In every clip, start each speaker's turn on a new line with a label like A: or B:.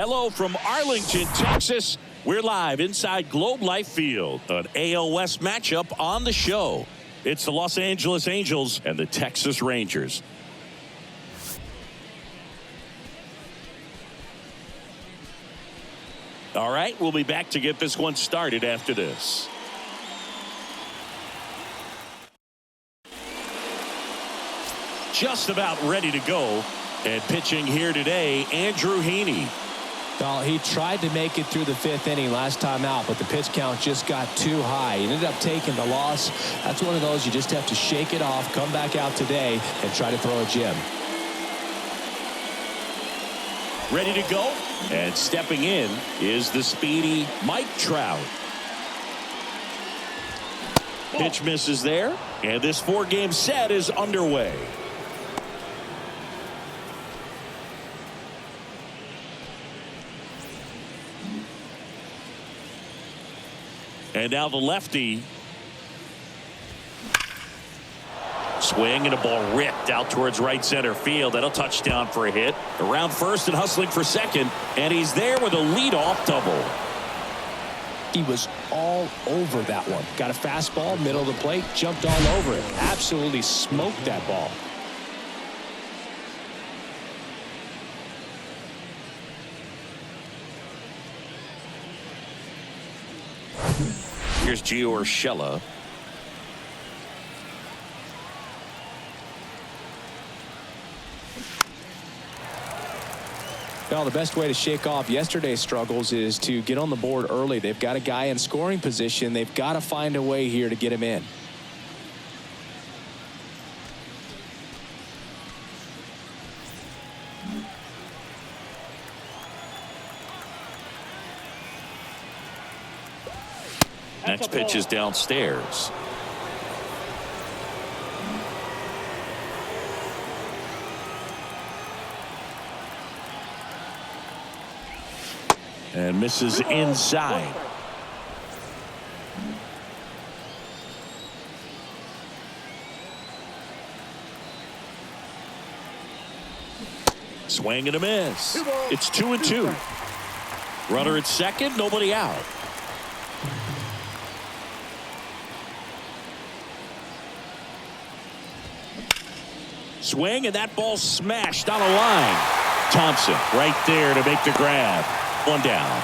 A: Hello from Arlington, Texas. We're live inside Globe Life Field, an AL West matchup on the show. It's the Los Angeles Angels and the Texas Rangers. All right, we'll be back to get this one started after this. Just about ready to go. And pitching here today, Andrew Heaney.
B: Well, he tried to make it through the fifth inning last time out, but the pitch count just got too high. He ended up taking the loss. That's one of those you just have to shake it off, come back out today, and try to throw a gem.
A: Ready to go? And stepping in is the speedy Mike Trout. Pitch misses there, and this four-game set is underway. And now the lefty. Swing and a ball ripped out towards right center field. That'll touchdown for a hit. Around first and hustling for second. And he's there with a leadoff double.
B: He was all over that one. Got a fastball, middle of the plate, jumped all over it. Absolutely smoked that ball.
A: Here's Gio Urshela.
B: Well, the best way to shake off yesterday's struggles is to get on the board early. They've got a guy in scoring position. They've got to find a way here to get him in.
A: Next pitch is downstairs. And misses inside. Swing and a miss. It's 2-2. Runner at second, nobody out. Swing, and that ball smashed on a line. Thompson right there to make the grab. One down.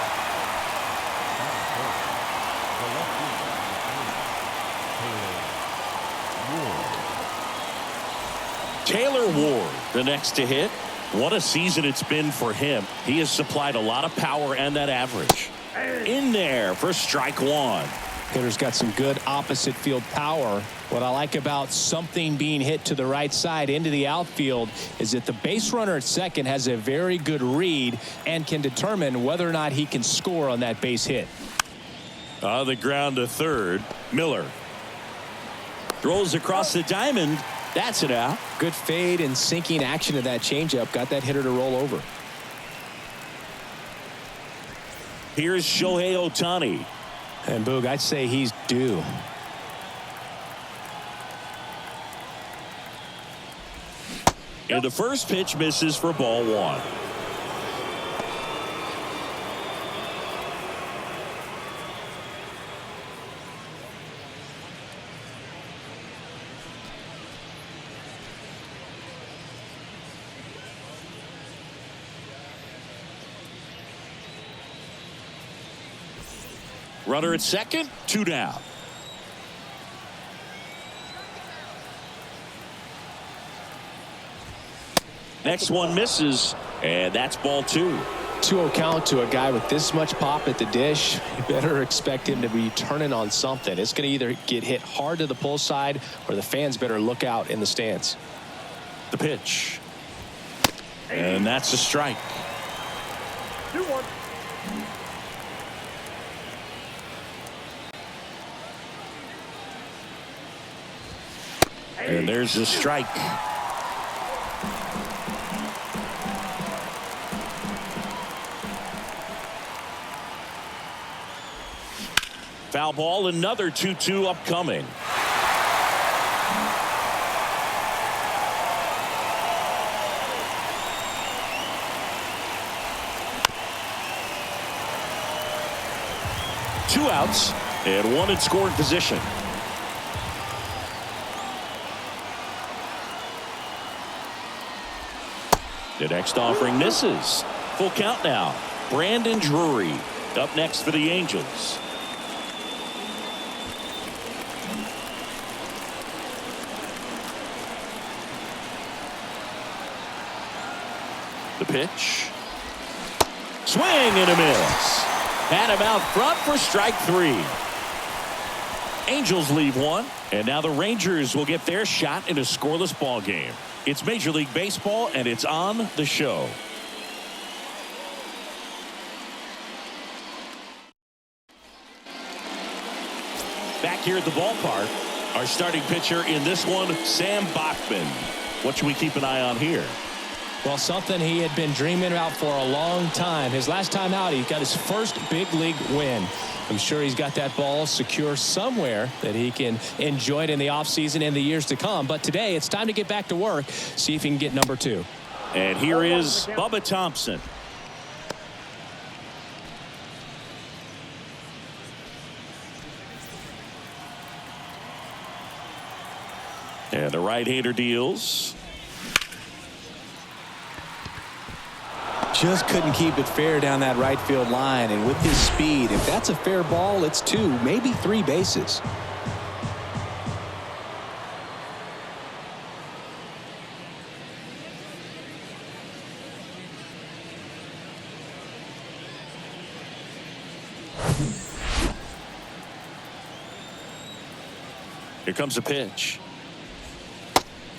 A: Taylor Ward, the next to hit. What a season it's been for him. He has supplied a lot of power and that average. In there for strike one.
B: Hitter's got some good opposite field power. What I like about something being hit to the right side into the outfield is that the base runner at second has a very good read and can determine whether or not he can score on that base hit.
A: On the ground to third. Miller throws across the diamond. That's it out.
B: Good fade and sinking action of that changeup got that hitter to roll over.
A: Here's Shohei Ohtani.
B: And Boog, I'd say he's due.
A: And the first pitch misses for ball one. Runner at second, two down. Next one misses, and that's ball two.
B: 2-0 count to a guy with this much pop at the dish. You better expect him to be turning on something. It's going to either get hit hard to the pull side or the fans better look out in the stands.
A: The pitch. And that's a strike.
C: 2-1.
A: And there's a strike. Foul ball, another 2-2 upcoming. 2 outs and 1 in scoring position. The next offering misses. Full count now. Brandon Drury up next for the Angels. The pitch. Swing and a miss. Had him out front for strike 3. Angels leave 1, and now the Rangers will get their shot in a scoreless ball game. It's Major League Baseball, and it's on the show. Back here at the ballpark, our starting pitcher in this one, Sam Bachman. What should we keep an eye on here?
B: Well, something he had been dreaming about for a long time. His last time out, he got his first big league win. I'm sure he's got that ball secure somewhere that he can enjoy it in the offseason and the years to come. But today, it's time to get back to work, see if he can get number 2.
A: And here is Bubba Thompson. And the right-hander deals.
B: Just couldn't keep it fair down that right field line, and with his speed, if that's a fair ball, it's 2, maybe 3 bases.
A: Here comes a pitch.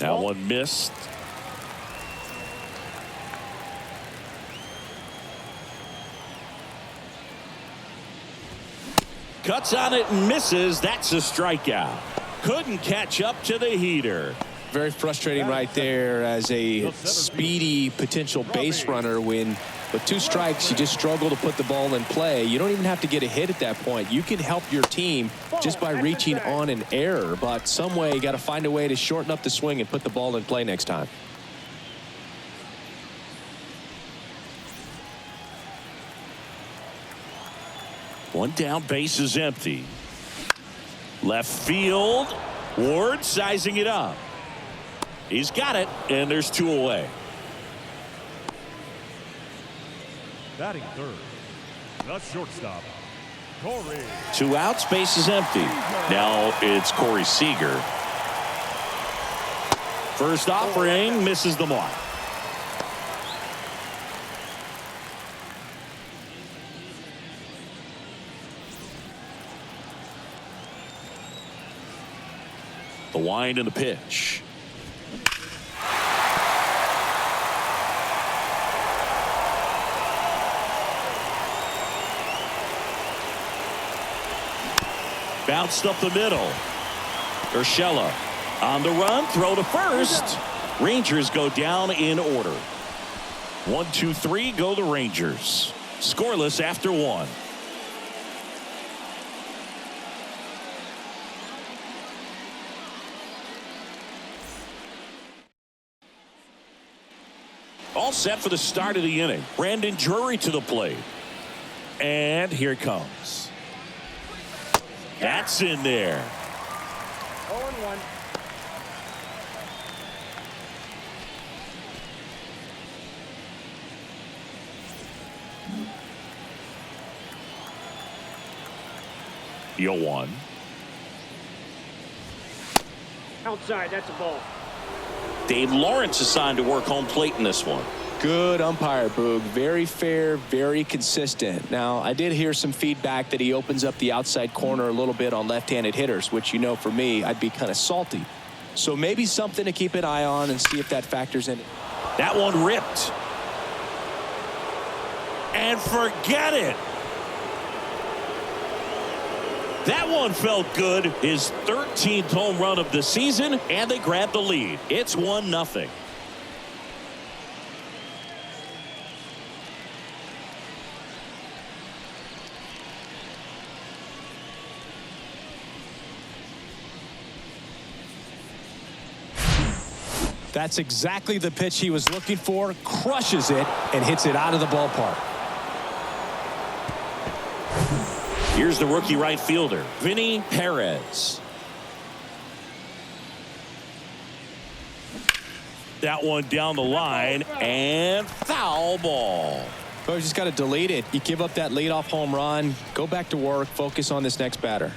A: Now one missed. Cuts on it and misses. That's a strikeout. Couldn't catch up to the heater.
B: Very frustrating right there as a speedy potential base runner when with 2 strikes you just struggle to put the ball in play. You don't even have to get a hit at that point. You can help your team just by reaching on an error, but some way you got to find a way to shorten up the swing and put the ball in play next time.
A: One down, base is empty. Left field. Ward sizing it up. He's got it, and there's 2 away.
C: Batting third, the shortstop, Corey.
A: 2 outs, base is empty. Now it's Corey Seager. First offering misses the mark. The wind and the pitch. Bounced up the middle. Urshela on the run, throw to first. Rangers go down in order. 1, 2, 3 go the Rangers. Scoreless after 1. All set for the start of the inning. Brandon Drury to the plate. And here it comes. That's in there.
C: 0-1.
A: Yo one.
C: Outside, that's a ball.
A: Dave Lawrence assigned to work home plate in this one.
B: Good umpire, Boog. Very fair, very consistent. Now, I did hear some feedback that he opens up the outside corner a little bit on left-handed hitters, which, you know, for me, I'd be kind of salty. So maybe something to keep an eye on and see if that factors in.
A: That one ripped. And forget it. That one felt good. His 13th home run of the season, and they grabbed the lead. It's 1-0.
B: That's exactly the pitch he was looking for. Crushes it and hits it out of the ballpark.
A: Here's the rookie right fielder, Vinny Perez. That one down the line, and foul ball.
B: Well, you just got to delete it. You give up that leadoff home run, go back to work, focus on this next batter.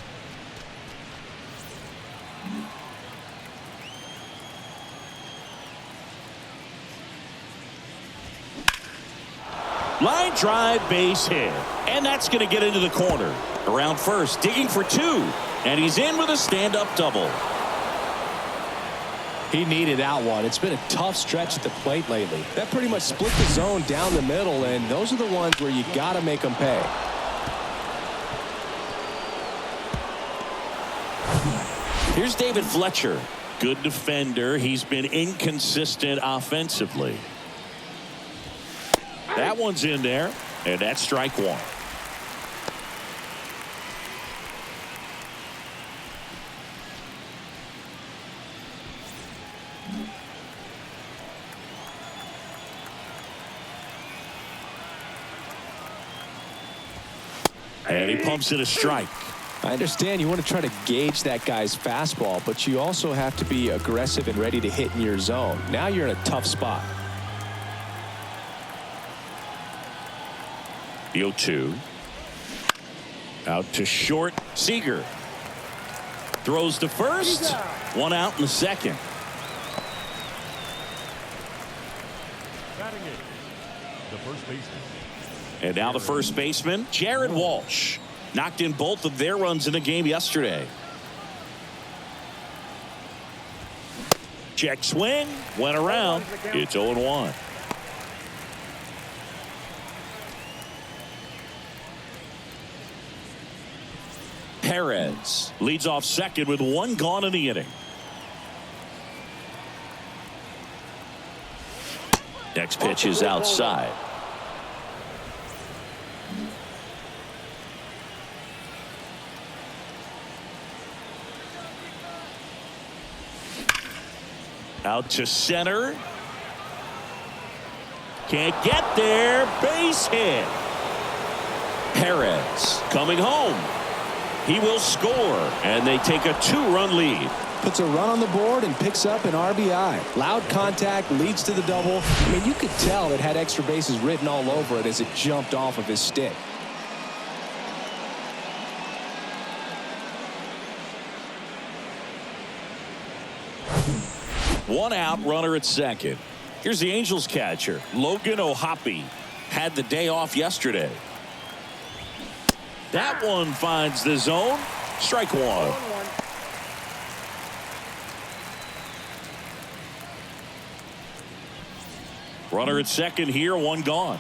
A: Line drive, base hit. And that's going to get into the corner. Around first, digging for two. And he's in with a stand-up double.
B: He needed that one. It's been a tough stretch at the plate lately. That pretty much split the zone down the middle, and those are the ones where you got to make them pay.
A: Here's David Fletcher. Good defender. He's been inconsistent offensively. That one's in there, and that's strike one. And he pumps it a strike.
B: I understand you want to try to gauge that guy's fastball, but you also have to be aggressive and ready to hit in your zone. Now you're in a tough spot.
A: The 0-2. Out to short. Seager throws to first. One out in the second.
C: Batting it, the first baseman.
A: And now the first baseman, Jared Walsh. Knocked in both of their runs in the game yesterday. Check swing. Went around. It's 0-1. Perez leads off second with one gone in the inning. Next pitch is outside. Out to center. Can't get there. Base hit. Perez coming home. He will score, and they take a two-run lead.
B: Puts a run on the board and picks up an RBI. Loud contact leads to the double. I mean, you could tell it had extra bases written all over it as it jumped off of his stick.
A: One out, runner at second. Here's the Angels catcher, Logan O'Hoppe. Had the day off yesterday. That one finds the zone. Strike one. Runner at second here, one gone.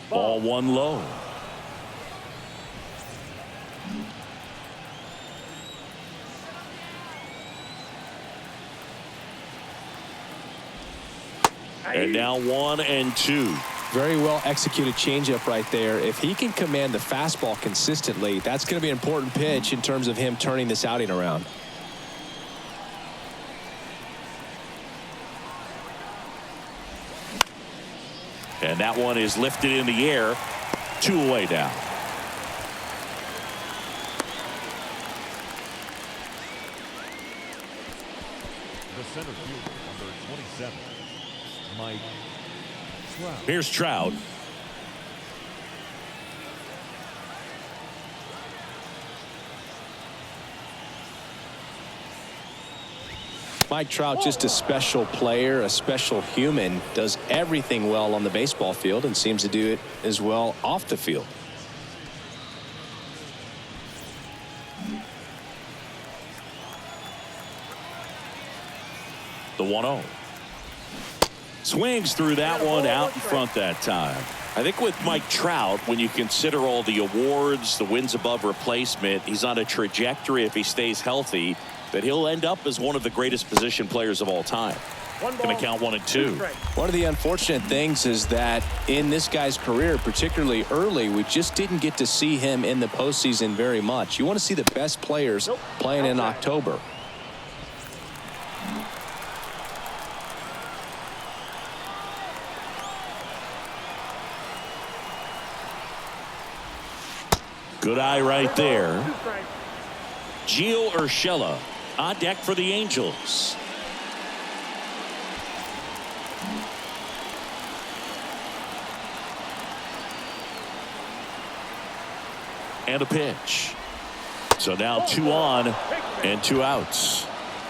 A: Ball one low. And now 1-2.
B: Very well executed changeup right there. If he can command the fastball consistently, that's going to be an important pitch in terms of him turning this outing around.
A: And that one is lifted in the air. 2 away now.
C: The center fielder, number 27, Mike Trout.
A: Here's Trout.
B: Mike Trout, just a special player, a special human, does everything well on the baseball field and seems to do it as well off the field.
A: The 1-0. Swings through that one out in front that time. I think with Mike Trout, when you consider all the awards, the wins above replacement, he's on a trajectory, if he stays healthy, that he'll end up as one of the greatest position players of all time. Going to count 1-2.
B: One of the unfortunate things is that in this guy's career, particularly early, we just didn't get to see him in the postseason very much. You want to see the best players playing in October.
A: Good eye right there. Gio Urshela on deck for the Angels. And a pitch. So now 2 on and 2 outs.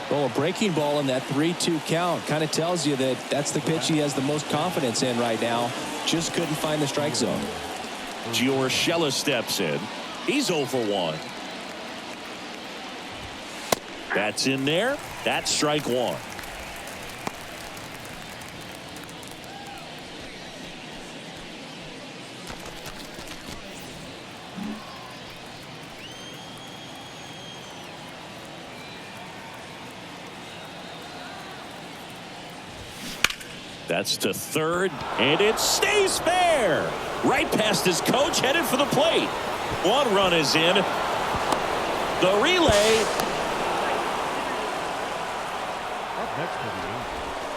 B: Well, a breaking ball in that 3-2 count kind of tells you that that's the pitch he has the most confidence in right now. Just couldn't find the strike zone.
A: Gio Urshela steps in. He's 0 for 1. That's in there. That's strike 1. That's to third, and it stays fair. Right past his coach, headed for the plate. 1 run is in. The relay.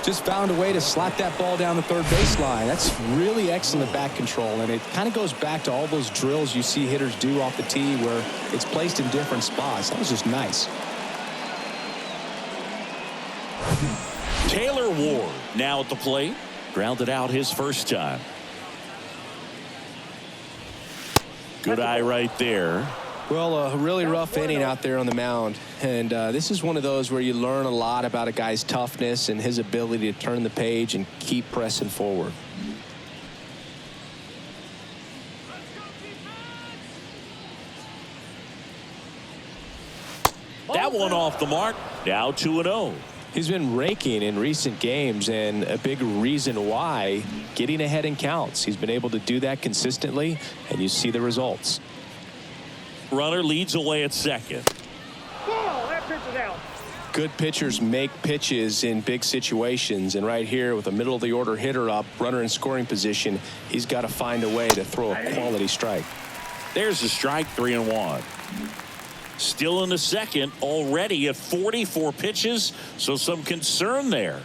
B: Just found a way to slap that ball down the third baseline. That's really excellent bat control, and it kind of goes back to all those drills you see hitters do off the tee where it's placed in different spots. That was just nice.
A: Taylor Ward now at the plate. Grounded out his first time. Good eye right there.
B: Well, a really rough inning out there on the mound. And this is one of those where you learn a lot about a guy's toughness and his ability to turn the page and keep pressing forward.
A: That one off the mark. Now 2-0.
B: He's been raking in recent games, and a big reason why, getting ahead in counts. He's been able to do that consistently, and you see the results.
A: Runner leads away at second.
D: That pitch is out.
B: Good pitchers make pitches in big situations, and right here with a middle of the order hitter up, runner in scoring position, he's got to find a way to throw a quality strike.
A: There's a strike. 3-1. Still in the second, already at 44 pitches, so some concern there.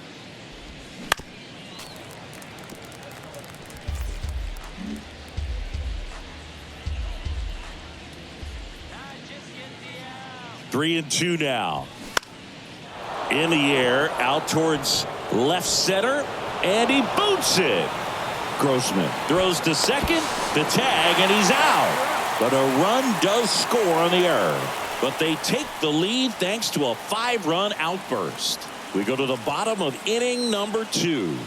A: Three and 2 now. In the air, out towards left center, and he boots it. Grossman throws to second, the tag, and he's out. But a run does score on the error. But they take the lead thanks to a 5-run outburst. We go to the bottom of inning number 2.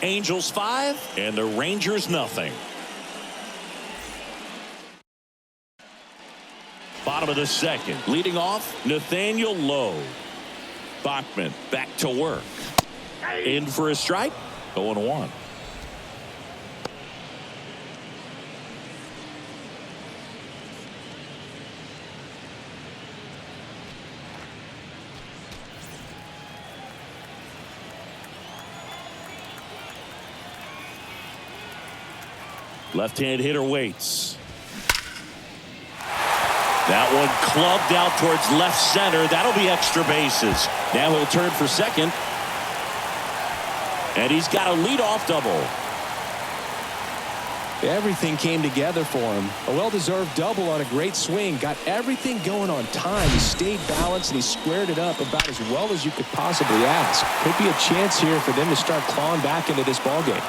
A: Angels 5 and the Rangers nothing. Bottom of the second. Leading off, Nathaniel Lowe. Bachman back to work. In for a strike. 0-1. Left-hand hitter waits. That one clubbed out towards left center. That'll be extra bases. Now he'll turn for second. And he's got a leadoff double.
B: Everything came together for him. A well-deserved double on a great swing. Got everything going on time. He stayed balanced and he squared it up about as well as you could possibly ask. Could be a chance here for them to start clawing back into this ballgame.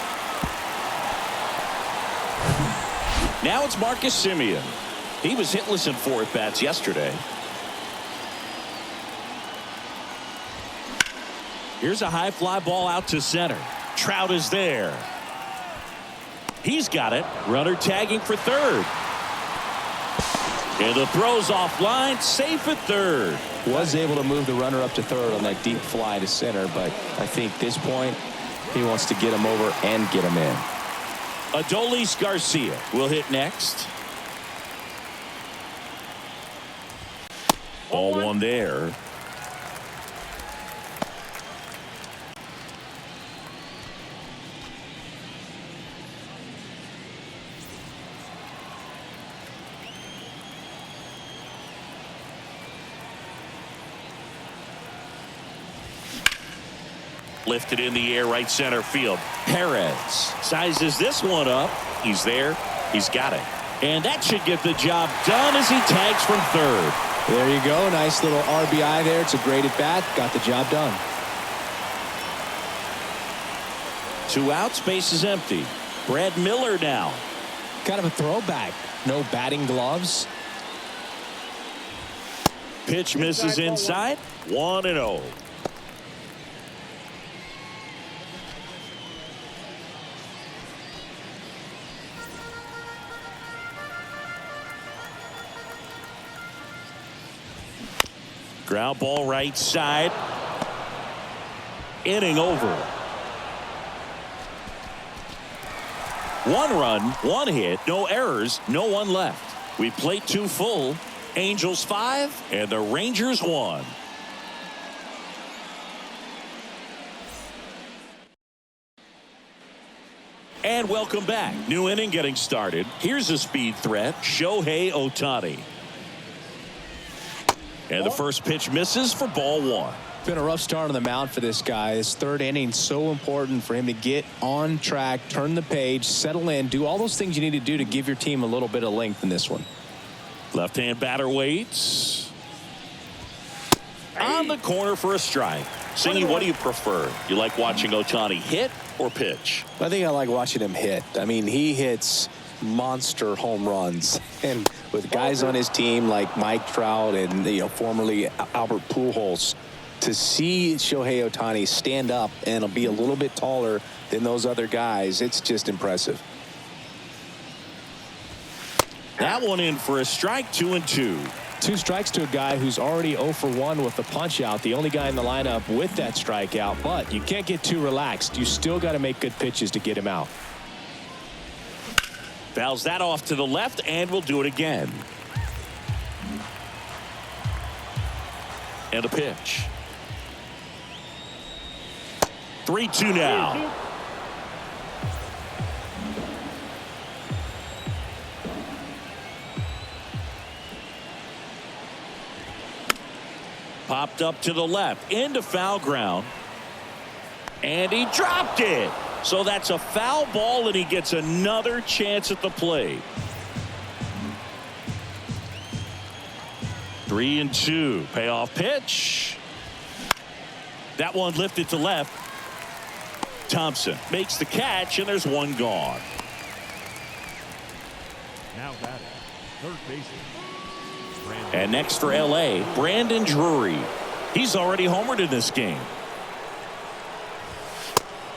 A: Now it's Marcus Semien. He was hitless in 4 at-bats yesterday. Here's a high fly ball out to center. Trout is there. He's got it. Runner tagging for third. And the throw's offline. Safe at third.
B: Was able to move the runner up to third on that deep fly to center, but I think at this point he wants to get him over and get him in.
A: Adolis Garcia will hit next. Ball 1 there. Lifted in the air, right center field. Perez sizes this one up. He's there. He's got it. And that should get the job done as he tags from third.
B: There you go. Nice little RBI there. It's a great at bat. Got the job done.
A: 2 outs, base is empty. Brad Miller now.
B: Kind of a throwback. No batting gloves.
A: Pitch misses inside. 1-0. Ground ball right side. Inning over. 1 run, 1 hit, no errors, no one left. We played 2 full. Angels 5 and the Rangers 1. And welcome back. New inning getting started. Here's a speed threat, Shohei Ohtani. And the first pitch misses for ball 1.
B: Been a rough start on the mound for this guy. This 3rd inning, so important for him to get on track, turn the page, settle in, do all those things you need to do to give your team a little bit of length in this one.
A: Left-hand batter waits. On the corner for a strike. Singy, what do you prefer? You like watching Ohtani hit or pitch?
B: I think I like watching him hit. I mean, he hits monster home runs, and with guys on his team like Mike Trout and formerly Albert Pujols, to see Shohei Ohtani stand up and be a little bit taller than those other guys, it's just impressive.
A: That one in for a strike. 2-2.
B: 2 strikes to a guy who's already 0 for 1 with the punch out, the only guy in the lineup with that strikeout. But you can't get too relaxed. You still got to make good pitches to get him out.
A: Fouls that off to the left, and we'll do it again. And a pitch. 3-2 now. Popped up to the left into foul ground, and he dropped it. So that's a foul ball, and he gets another chance at the plate. 3-2. Payoff pitch. That one lifted to left. Thompson makes the catch, and there's 1 gone.
C: Now batting, third baseman.
A: And next for L.A., Brandon Drury. He's already homered in this game.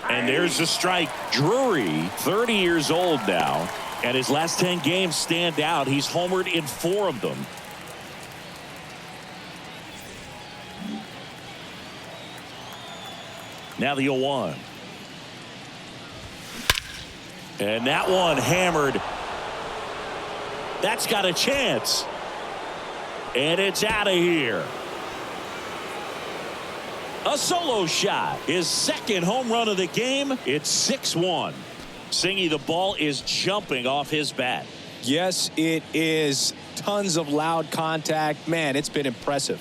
A: And there's a strike. Drury, 30 years old now, and his last 10 games stand out. He's homered in 4 of them. Now the 0-1. And that one hammered. That's got a chance. And it's out of here. A solo shot. His 2nd home run of the game. It's 6-1. Singy, the ball is jumping off his bat.
B: Yes, it is. Tons of loud contact. Man, it's been impressive.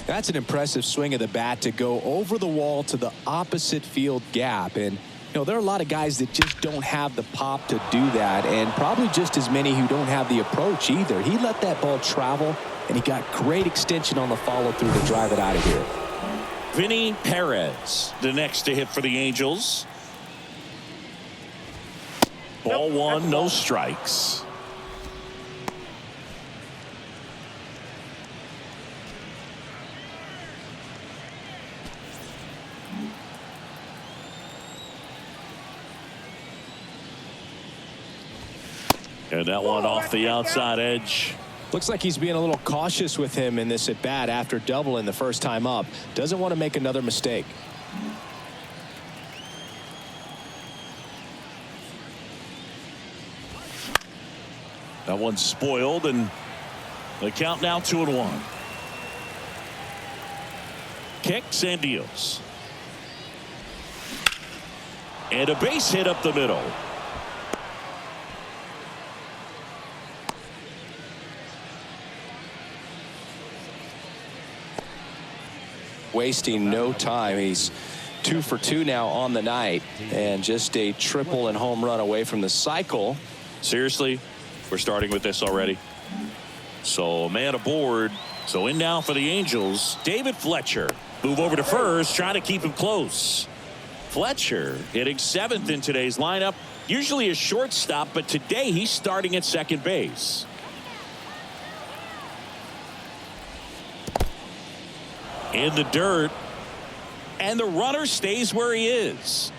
B: That's an impressive swing of the bat to go over the wall to the opposite field gap. And, there are a lot of guys that just don't have the pop to do that, and probably just as many who don't have the approach either. He let that ball travel, and he got great extension on the follow-through to drive it out of here.
A: Vinny Perez, the next to hit for the Angels. Ball 1, no strikes. And that one off the outside edge.
B: Looks like he's being a little cautious with him in this at bat after doubling the first time up. Doesn't want to make another mistake.
A: That one's spoiled, and the count now 2-1. Kicks and deals. And a base hit up the middle.
B: wasting no time. He's 2 for 2 now on the night, and just a triple and home run away from the cycle.
A: Seriously, we're starting with this already. So man aboard. So in now for the Angels, David Fletcher. Move over to first, trying to keep him close. Fletcher hitting 7th in today's lineup. Usually a shortstop, but today he's starting at second base. In the dirt, and the runner stays where he is.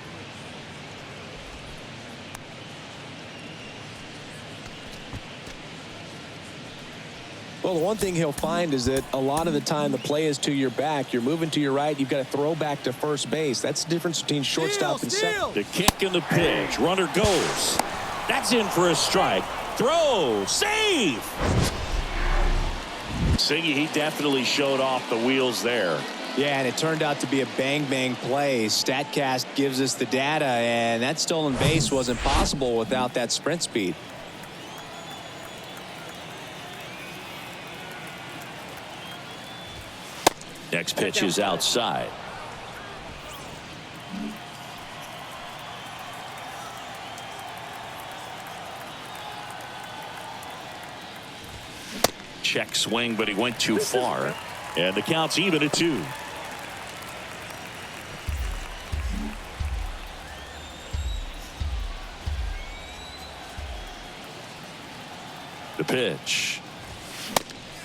B: Well, the one thing he'll find is that a lot of the time the play is to your back. You're moving to your right. You've got to throw back to first base. That's the difference between shortstop and second.
A: The kick and the pitch. Runner goes. That's in for a strike. Throw. Save. Siggy, he definitely showed off the wheels there.
B: Yeah, and it turned out to be a bang-bang play. StatCast gives us the data, and that stolen base wasn't possible without that sprint speed.
A: Next pitch is outside. Check swing, but he went too far. And the count's even at 2. The pitch.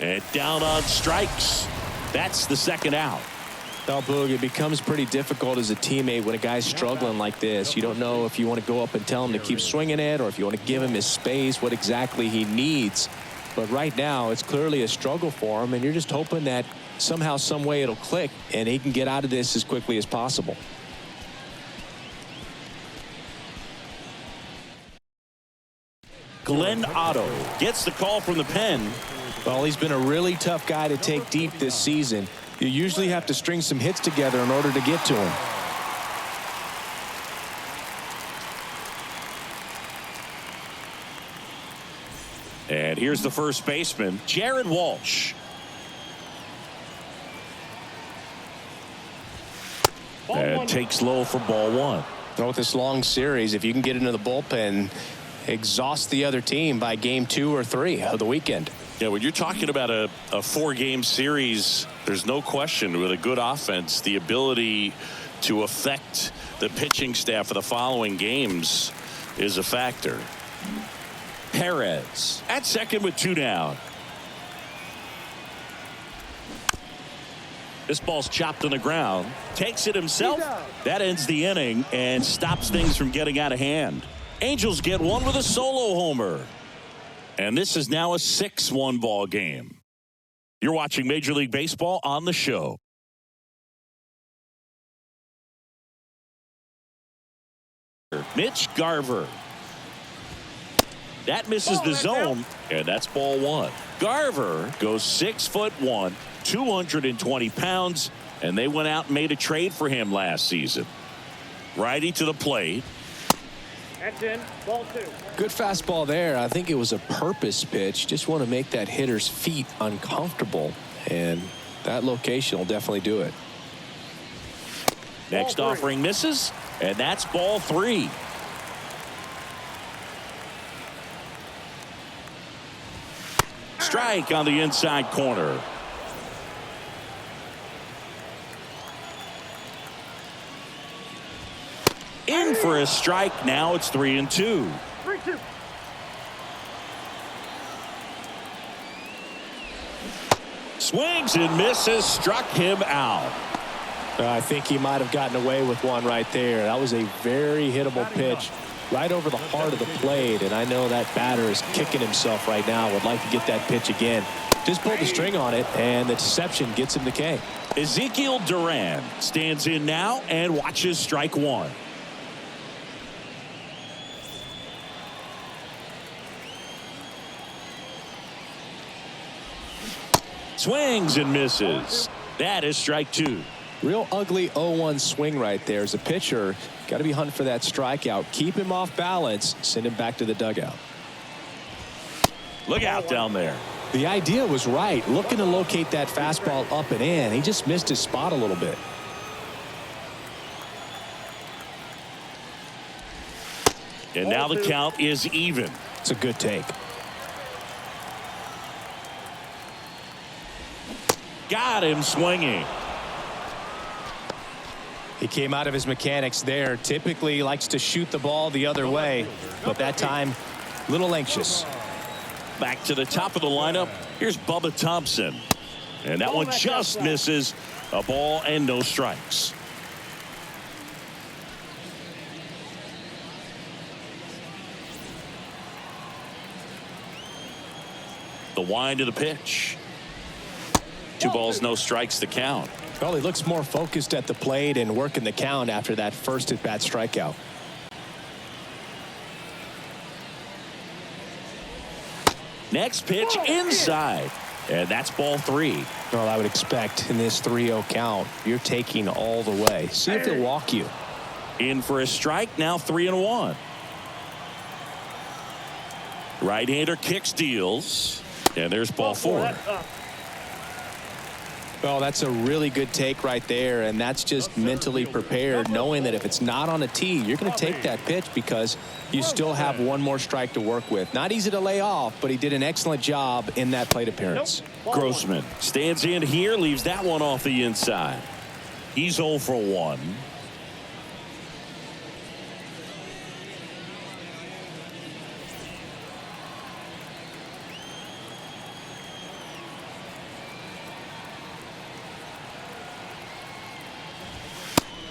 A: And down on strikes. That's the second out.
B: Well, Boog, it becomes pretty difficult as a teammate when a guy's struggling like this. You don't know if you want to go up and tell him to keep swinging it or if you want to give him his space, what exactly he needs. But right now, it's clearly a struggle for him, and you're just hoping that somehow, some way it'll click and he can get out of this as quickly as possible.
A: Glenn Otto gets the call from the pen.
B: Well, he's been a really tough guy to take deep this season. You usually have to string some hits together in order to get to him.
A: And here's the first baseman, Jared Walsh. And takes low for ball 1.
B: With this long series, if you can get into the bullpen, exhaust the other team by game 2 or 3 of the weekend.
A: Yeah, when you're talking about a 4-game series, there's no question with a good offense, the ability to affect the pitching staff for the following games is a factor. Perez at second with 2 down. This ball's chopped on the ground. Takes it himself. That ends the inning and stops things from getting out of hand. Angels get one with a solo homer. And this is now a 6-1 ball game. You're watching Major League Baseball on the show. Mitch Garver. That misses the zone, and that's ball 1. Garver goes 6'1", 220 pounds, and they went out and made a trade for him last season. Righty to the plate.
D: That's in. Ball 2.
B: Good fastball there. I think it was a purpose pitch. Just want to make that hitter's feet uncomfortable, and that location will definitely do it.
A: Next offering misses, and that's ball 3. Strike on the inside corner. In for a strike. Now it's 3-2.
D: 3-2.
A: Swings and misses. Struck him out.
B: I think he might have gotten away with one right there. That was a very hittable pitch right over the heart of the plate, and I know that batter is kicking himself right now. Would like to get that pitch again. Just pulled the string on it, and the deception gets him the K.
A: Ezekiel Duran stands in now and watches strike 1. Swings and misses. That is strike 2.
B: Real ugly 0-1 swing right there. As a pitcher, got to be hunting for that strikeout. Keep him off balance. Send him back to the dugout.
A: Look out down there.
B: The idea was right. Looking to locate that fastball up and in. He just missed his spot a little bit.
A: And now the count is even.
B: It's a good take.
A: Got him swinging.
B: He came out of his mechanics there. Typically likes to shoot the ball the other way, but that time, a little anxious.
A: Back to the top of the lineup. Here's Bubba Thompson. And that one just misses. A ball and no strikes. The wind of the pitch. 2 balls, no strikes to count.
B: Well, he looks more focused at the plate and working the count after that first at-bat strikeout.
A: Next pitch inside. And that's ball 3.
B: Well, I would expect in this 3-0 count, you're taking all the way. See if he'll walk you.
A: In for a strike, now 3-1. Right-hander kicks, deals. And there's ball 4.
B: Well, that's a really good take right there, and that's just mentally prepared, knowing that if it's not on a tee, you're going to take that pitch because you still have one more strike to work with. Not easy to lay off, but he did an excellent job in that plate appearance.
A: Grossman stands in here, leaves that one off the inside. He's 0 for 1.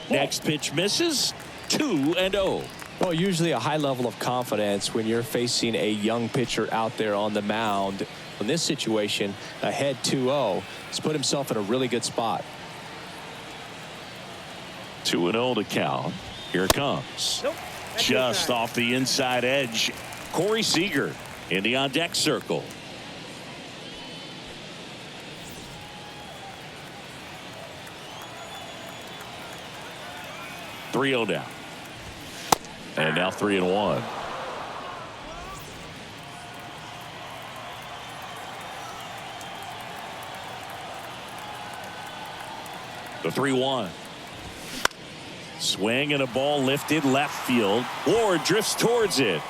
A: Next pitch misses. 2-0.
B: Well, usually a high level of confidence when you're facing a young pitcher out there on the mound. In this situation, ahead 2-0, he's put himself in a really good spot.
A: 2-0 to count. Here it comes. Just off the inside edge. Corey Seager in the on-deck circle. .3-0 down. And now 3-1. The 3-1. Swing and a ball lifted left field. Ward drifts towards it.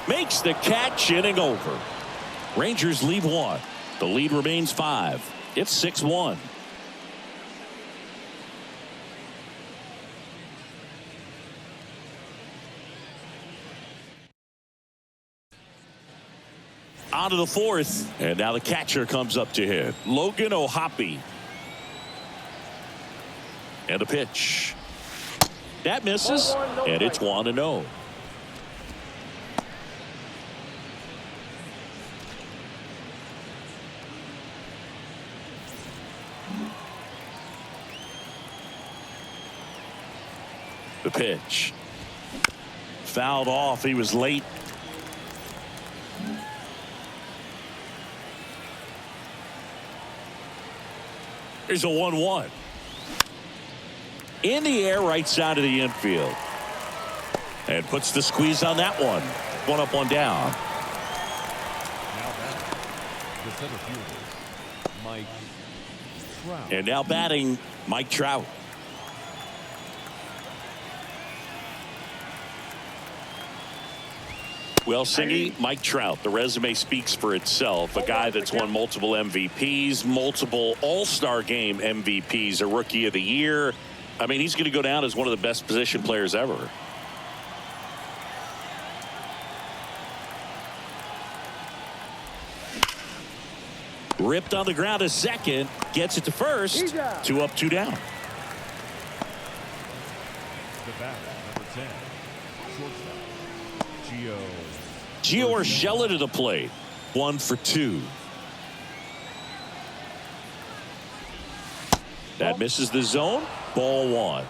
A: Makes the catch, inning over. Rangers lead 1. The lead remains 5. It's 6-1. On to the 4th, and now the catcher comes up to hit. Logan O'Hoppe. And a pitch. That misses, and it's 1-0. The pitch. Fouled off. He was late. Here's a 1-1. In the air, right side of the infield. And puts the squeeze on that one. 1 up, 1 down.
C: Now batting, the center fielder, Mike Trout.
A: And now batting, Mike Trout. Well, Singy, Mike Trout, the resume speaks for itself. A guy that's won multiple MVPs, multiple All-Star Game MVPs, a Rookie of the Year. I mean, he's going to go down as one of the best position players ever. Ripped on the ground to second, gets it to first. 2 up, 2 down.
C: The batter, number 10, shortstop,
A: Gio Urshela to the plate. 1 for 2. That misses the zone. Ball 1.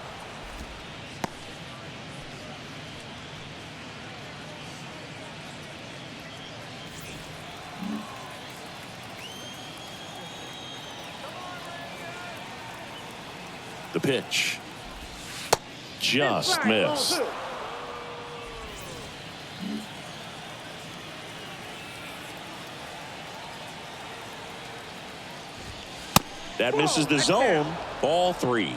A: The pitch. Just missed. That misses the zone. Ball 3.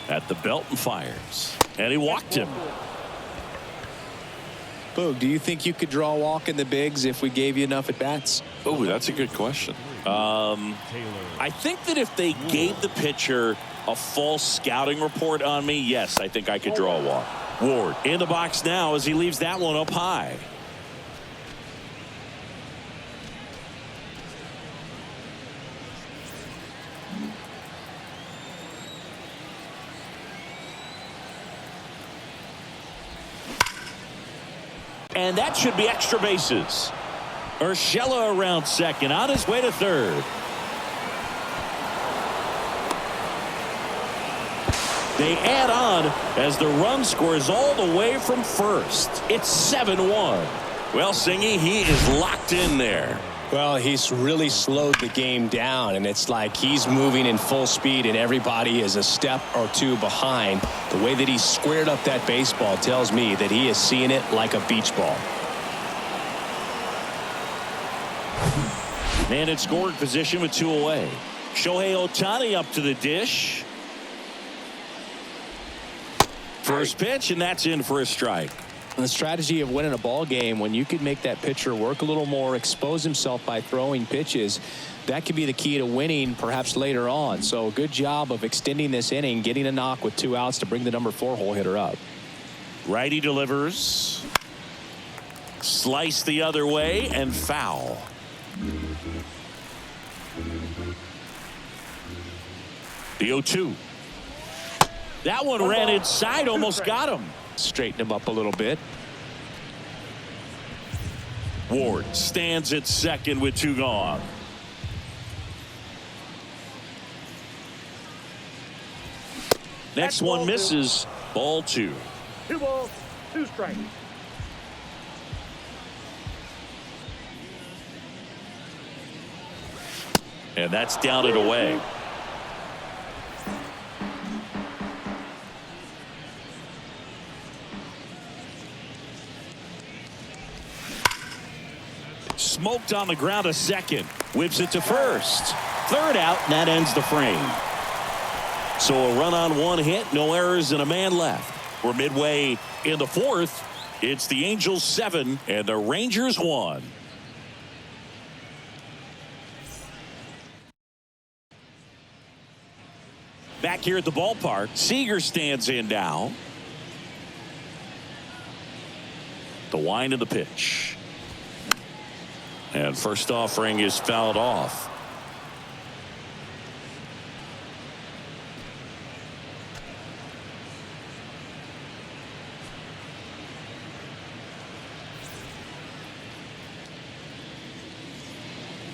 A: At the belt and fires. And he walked him.
B: Boog, do you think you could draw a walk in the bigs if we gave you enough at-bats?
A: Oh, that's a good question. I think that if they gave the pitcher a false scouting report on me, yes, I think I could draw a walk. Ward in the box now as he leaves that one up high. And that should be extra bases. Urshela around second, on his way to third. They add on as the run scores all the way from first. It's 7-1. Well, Singy, he is locked in there.
B: Well, he's really slowed the game down, and it's like he's moving in full speed and everybody is a step or two behind. The way that he squared up that baseball tells me that he is seeing it like a beach ball.
A: Man in scoring position with 2 away. Shohei Ohtani up to the dish. First pitch, and that's in for a strike.
B: The strategy of winning a ball game, when you could make that pitcher work a little more, expose himself by throwing pitches, that could be the key to winning perhaps later on. So good job of extending this inning, getting a knock with 2 outs to bring the number 4 hole hitter up.
A: Righty delivers. Slice the other way and foul. The 0-2. That one ran inside, almost got him.
B: Straighten him up a little bit.
A: Ward stands at second with 2 gone. Next one misses. Ball 2.
D: 2 balls, 2 strikes.
A: And that's down and away. Smoked on the ground to second. Whips it to first. Third out, and that ends the frame. So a run on 1 hit, no errors, and a man left. We're midway in the 4th. It's the Angels 7 and the Rangers 1. Back here at the ballpark, Seager stands in now. The wind of the pitch. And first offering is fouled off.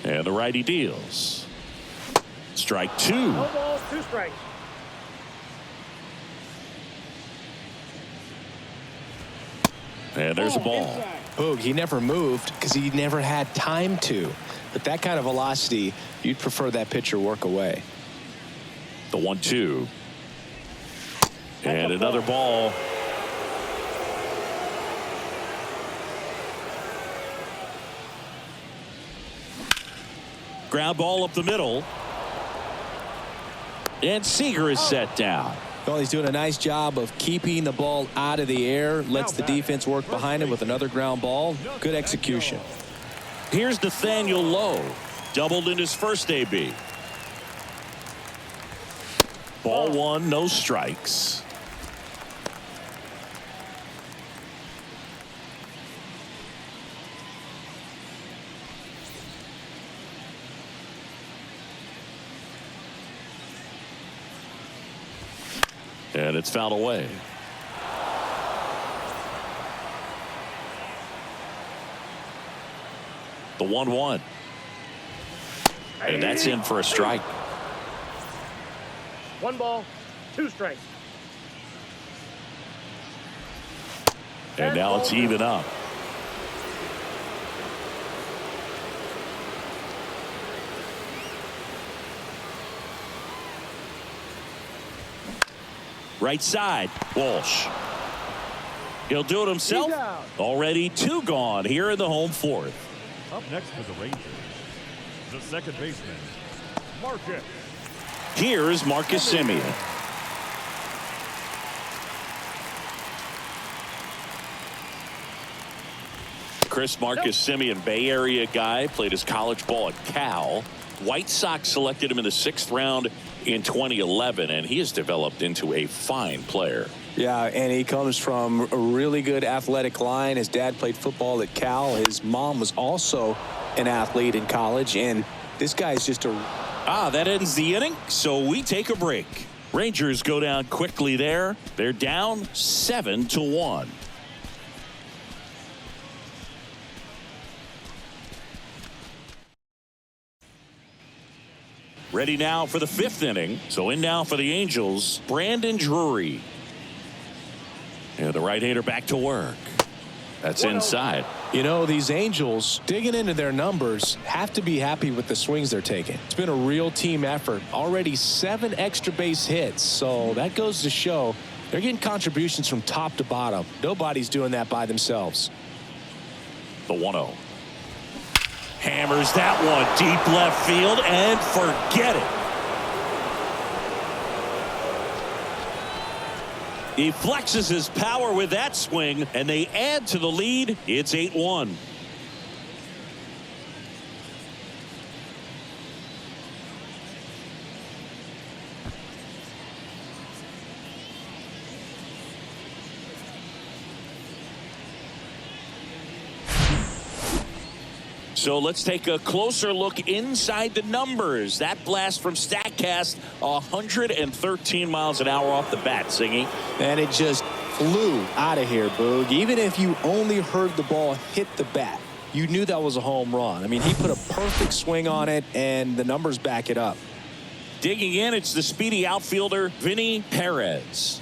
A: And the righty deals. Strike 2.
D: 1 ball, 2 strikes.
A: And there's a ball.
B: Boog, he never moved because he never had time to. But that kind of velocity, you'd prefer that pitcher work away.
A: The 1-2. And another ball. Ground ball up the middle. And Seager is set down.
B: Well, he's doing a nice job of keeping the ball out of the air. Lets the defense work behind him with another ground ball. Good execution.
A: Here's Nathaniel Lowe. Doubled in his first AB. Ball 1, no strikes. And it's fouled away. The 1-1. And that's in for a strike.
D: 1 ball, 2 strikes.
A: And now it's even up. Right side, Walsh. He'll do it himself.
D: He's out.
A: Already 2 gone here in the home 4th.
C: Up next for the Rangers, the second baseman, Marcus.
A: Here's Marcus Semien. Marcus Semien, Bay Area guy, played his college ball at Cal. White Sox selected him in the 6th round in 2011, and he has developed into a fine player.
B: Yeah, and he comes from a really good athletic line. His dad played football at Cal. His mom was also an athlete in college, and this guy's just a...
A: That ends the inning, so we take a break. Rangers go down quickly there. They're down 7-1. Ready now for the 5th inning. So in now for the Angels, Brandon Drury. Yeah, the right-hander back to work. That's inside.
B: You know, these Angels, digging into their numbers, have to be happy with the swings they're taking. It's been a real team effort. Already 7 extra base hits. So that goes to show they're getting contributions from top to bottom. Nobody's doing that by themselves.
A: The 1-0. Hammers that one deep left field and forget it. He flexes his power with that swing, and they add to the lead. It's 8-1. So let's take a closer look inside the numbers. That blast from StatCast, 113 miles an hour off the bat, Singy.
B: And it just flew out of here, Boog. Even if you only heard the ball hit the bat, you knew that was a home run. I mean, he put a perfect swing on it, and the numbers back it up.
A: Digging in, it's the speedy outfielder, Vinny Perez.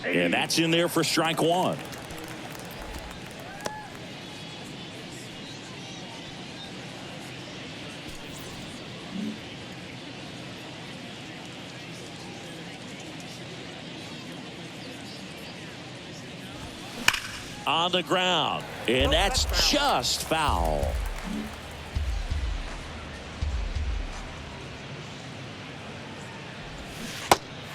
A: And that's in there for strike 1. On the ground, and that's just foul.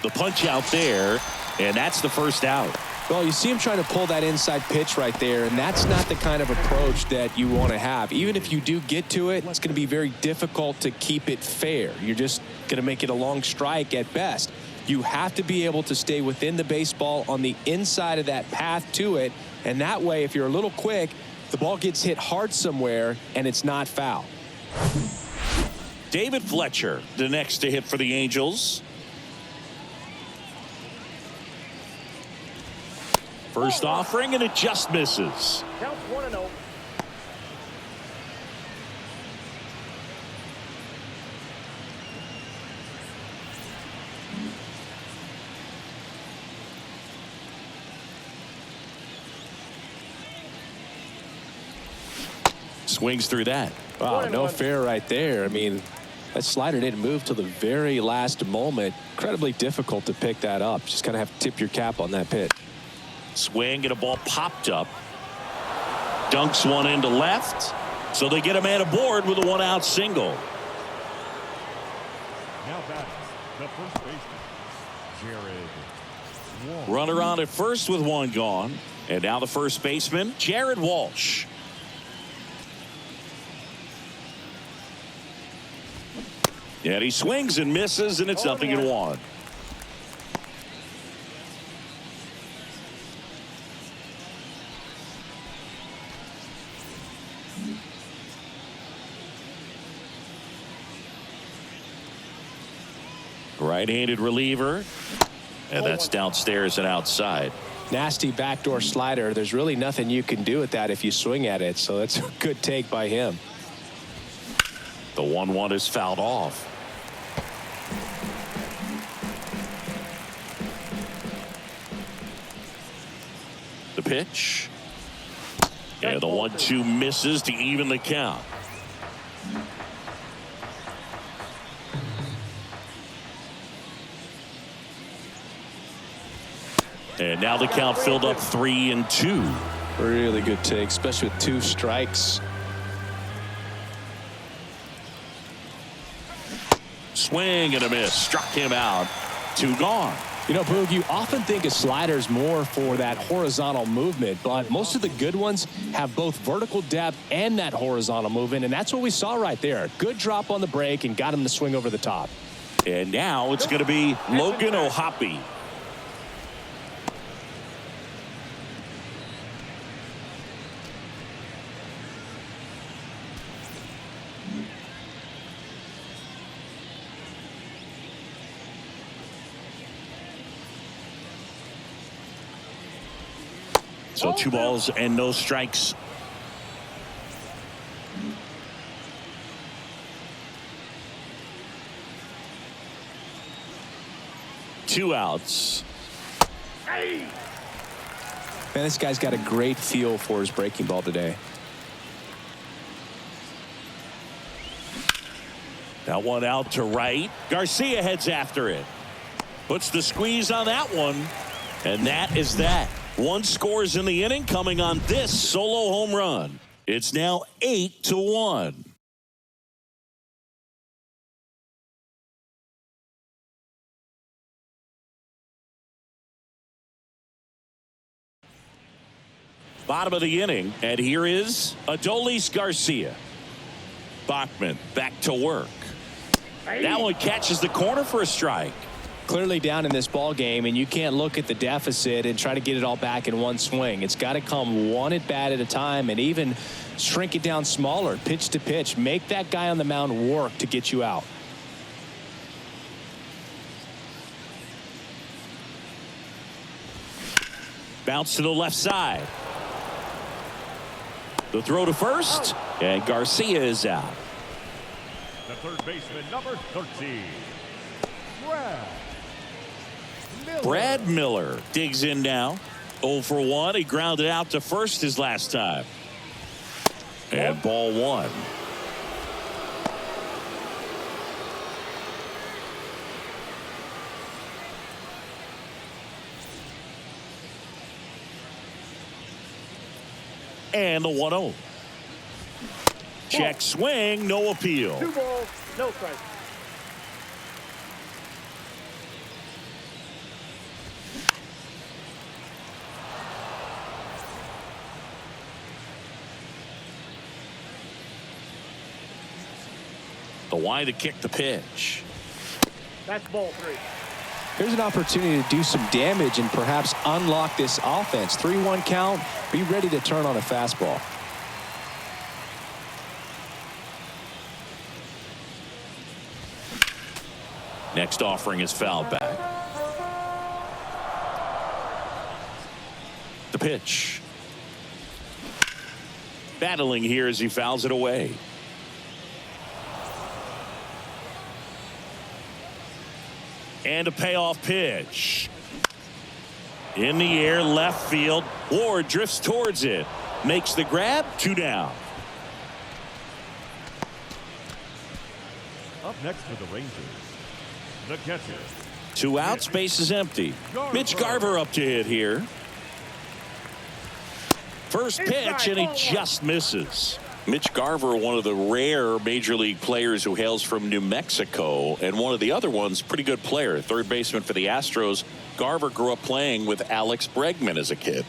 A: The punch out there, and that's the first out.
B: Well, you see him trying to pull that inside pitch right there, and that's not the kind of approach that you want to have. Even if you do get to it, it's going to be very difficult to keep it fair. You're just going to make it a long strike at best. You have to be able to stay within the baseball on the inside of that path to it. And that way, if you're a little quick, the ball gets hit hard somewhere and it's not foul.
A: David Fletcher, the next to hit for the Angels. First offering, and it just misses.
D: Counts 1-0.
A: Swings through that.
B: Wow, no fair right there. I mean, that slider didn't move till the very last moment. Incredibly difficult to pick that up. Just kind of have to tip your cap on that pitch.
A: Swing, and a ball popped up. Dunks one into left. So they get a man aboard with a 1-out single.
C: Now batting, the first baseman, Jared Walsh.
A: Runner on at first with 1 gone. And now the first baseman, Jared Walsh. And he swings and misses, and it's 0-1. Right-handed reliever, and that's downstairs and outside.
B: Nasty backdoor slider. There's really nothing you can do with that if you swing at it, so that's a good take by him.
A: The 1-1 is fouled off. The pitch. And the 1-2 misses to even the count. And now the count filled up 3-2.
B: Really good take, especially with 2 strikes.
A: Swing and a miss. Struck him out. 2 gone.
B: You know, Boog, you often think a slider's more for that horizontal movement, but most of the good ones have both vertical depth and that horizontal movement, and that's what we saw right there. Good drop on the break and got him to swing over the top.
A: And now it's going to be Logan O'Hoppe. So 2 balls and no strikes. Two outs.
B: Man, this guy's got a great feel for his breaking ball today.
A: That one out to right. Garcia heads after it. Puts the squeeze on that one. And that is that. 1 scores in the inning coming on this solo home run. It's now 8-1. Bottom of the inning, and here is Adolis Garcia. Bachman back to work. That one catches the corner for a strike.
B: Clearly down in this ball game, and you can't look at the deficit and try to get it all back in one swing. It's got to come one at bat at a time, and even shrink it down smaller, pitch to pitch. Make that guy on the mound work to get you out.
A: Bounce to the left side. The throw to first, and Garcia is out.
C: The third baseman, number 13,
A: Brad Miller digs in now. 0 for 1. He grounded out to first his last time. And ball 1. And the 1-0. Check swing, no appeal.
D: 2 balls, no strikes.
A: The wide to kick the pitch.
D: That's ball 3.
B: Here's an opportunity to do some damage and perhaps unlock this offense. 3-1 count. Be ready to turn on a fastball.
A: Next offering is fouled back. The pitch. Battling here as he fouls it away. And a payoff pitch. In the air, left field. Ward drifts towards it. Makes the grab. 2 down.
C: Up next for the Rangers, the catcher.
A: 2 outs, base is empty. Mitch Garver up to hit here. First pitch, and he just misses. Mitch Garver, one of the rare major league players who hails from New Mexico, and one of the other ones, pretty good player, third baseman for the Astros. Garver grew up playing with Alex Bregman as a kid.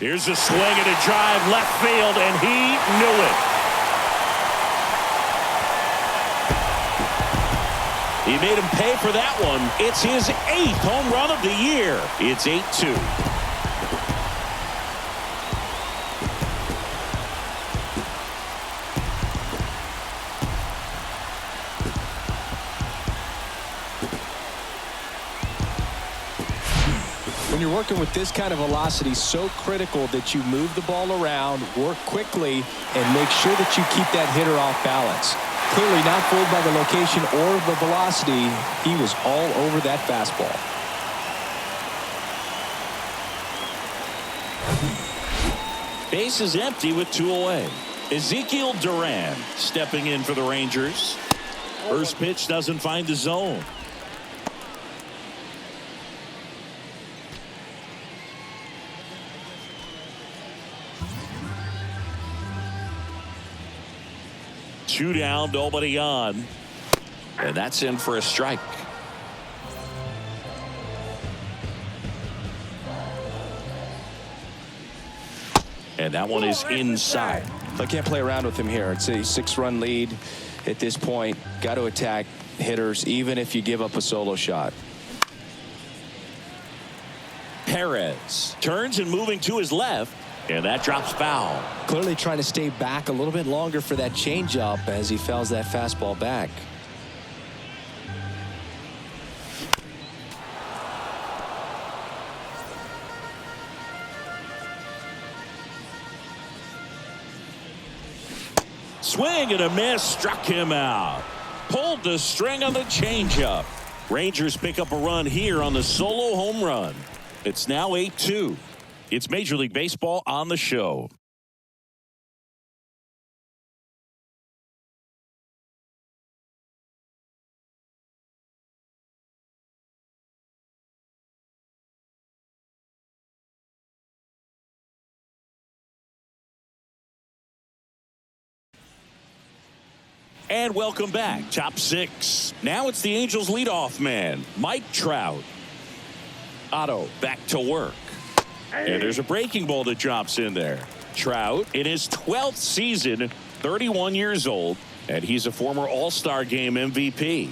A: Here's a swing and a drive left field, and he knew it. He made him pay for that one. It's his 8th home run of the year. It's 8-2.
B: When you're working with this kind of velocity, so critical that you move the ball around, work quickly, and make sure that you keep that hitter off balance. Clearly not fooled by the location or the velocity. He was all over that fastball.
A: Base is empty with 2 away. Ezekiel Duran stepping in for the Rangers. First pitch doesn't find the zone. 2 down, nobody on. And that's in for a strike. And that one is inside.
B: I can't play around with him here. It's a 6-run lead at this point. Got to attack hitters even if you give up a solo shot.
A: Perez turns and moving to his left, and that drops foul.
B: Clearly trying to stay back a little bit longer for that changeup as he fouls that fastball back.
A: Swing and a miss, struck him out. Pulled the string on the changeup. Rangers pick up a run here on the solo home run. It's now 8-2. It's Major League Baseball on the show. And welcome back. Top 6. Now it's the Angels leadoff man, Mike Trout. Otto back to work. And there's a breaking ball that drops in there. Trout in his 12th season, 31 years old, and he's a former All-Star Game MVP.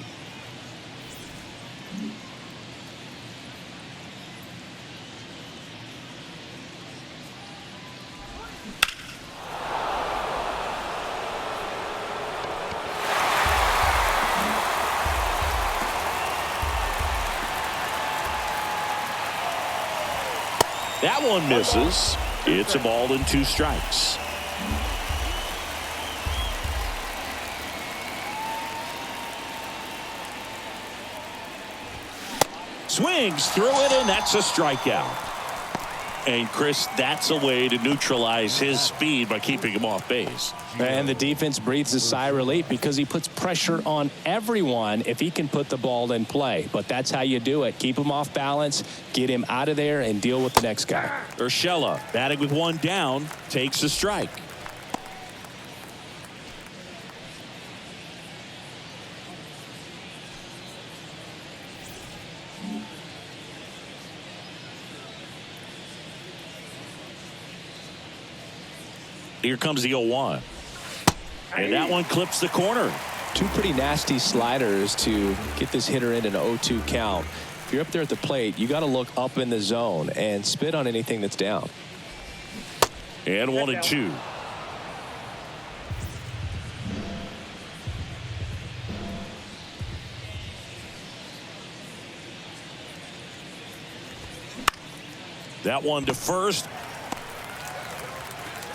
A: That one misses. It's a ball and 2 strikes. Swings through it, and that's a strikeout. And Chris, that's a way to neutralize his speed by keeping him off base.
B: And the defense breathes a sigh of relief because he puts pressure on everyone if he can put the ball in play. But that's how you do it. Keep him off balance, get him out of there, and deal with the next guy.
A: Urshela batting with 1 down, takes a strike. Here comes the 0-1. And that one clips the corner.
B: 2 pretty nasty sliders to get this hitter in an 0-2 count. If you're up there at the plate, you got to look up in the zone and spit on anything that's down.
A: And 1-2. That one to first.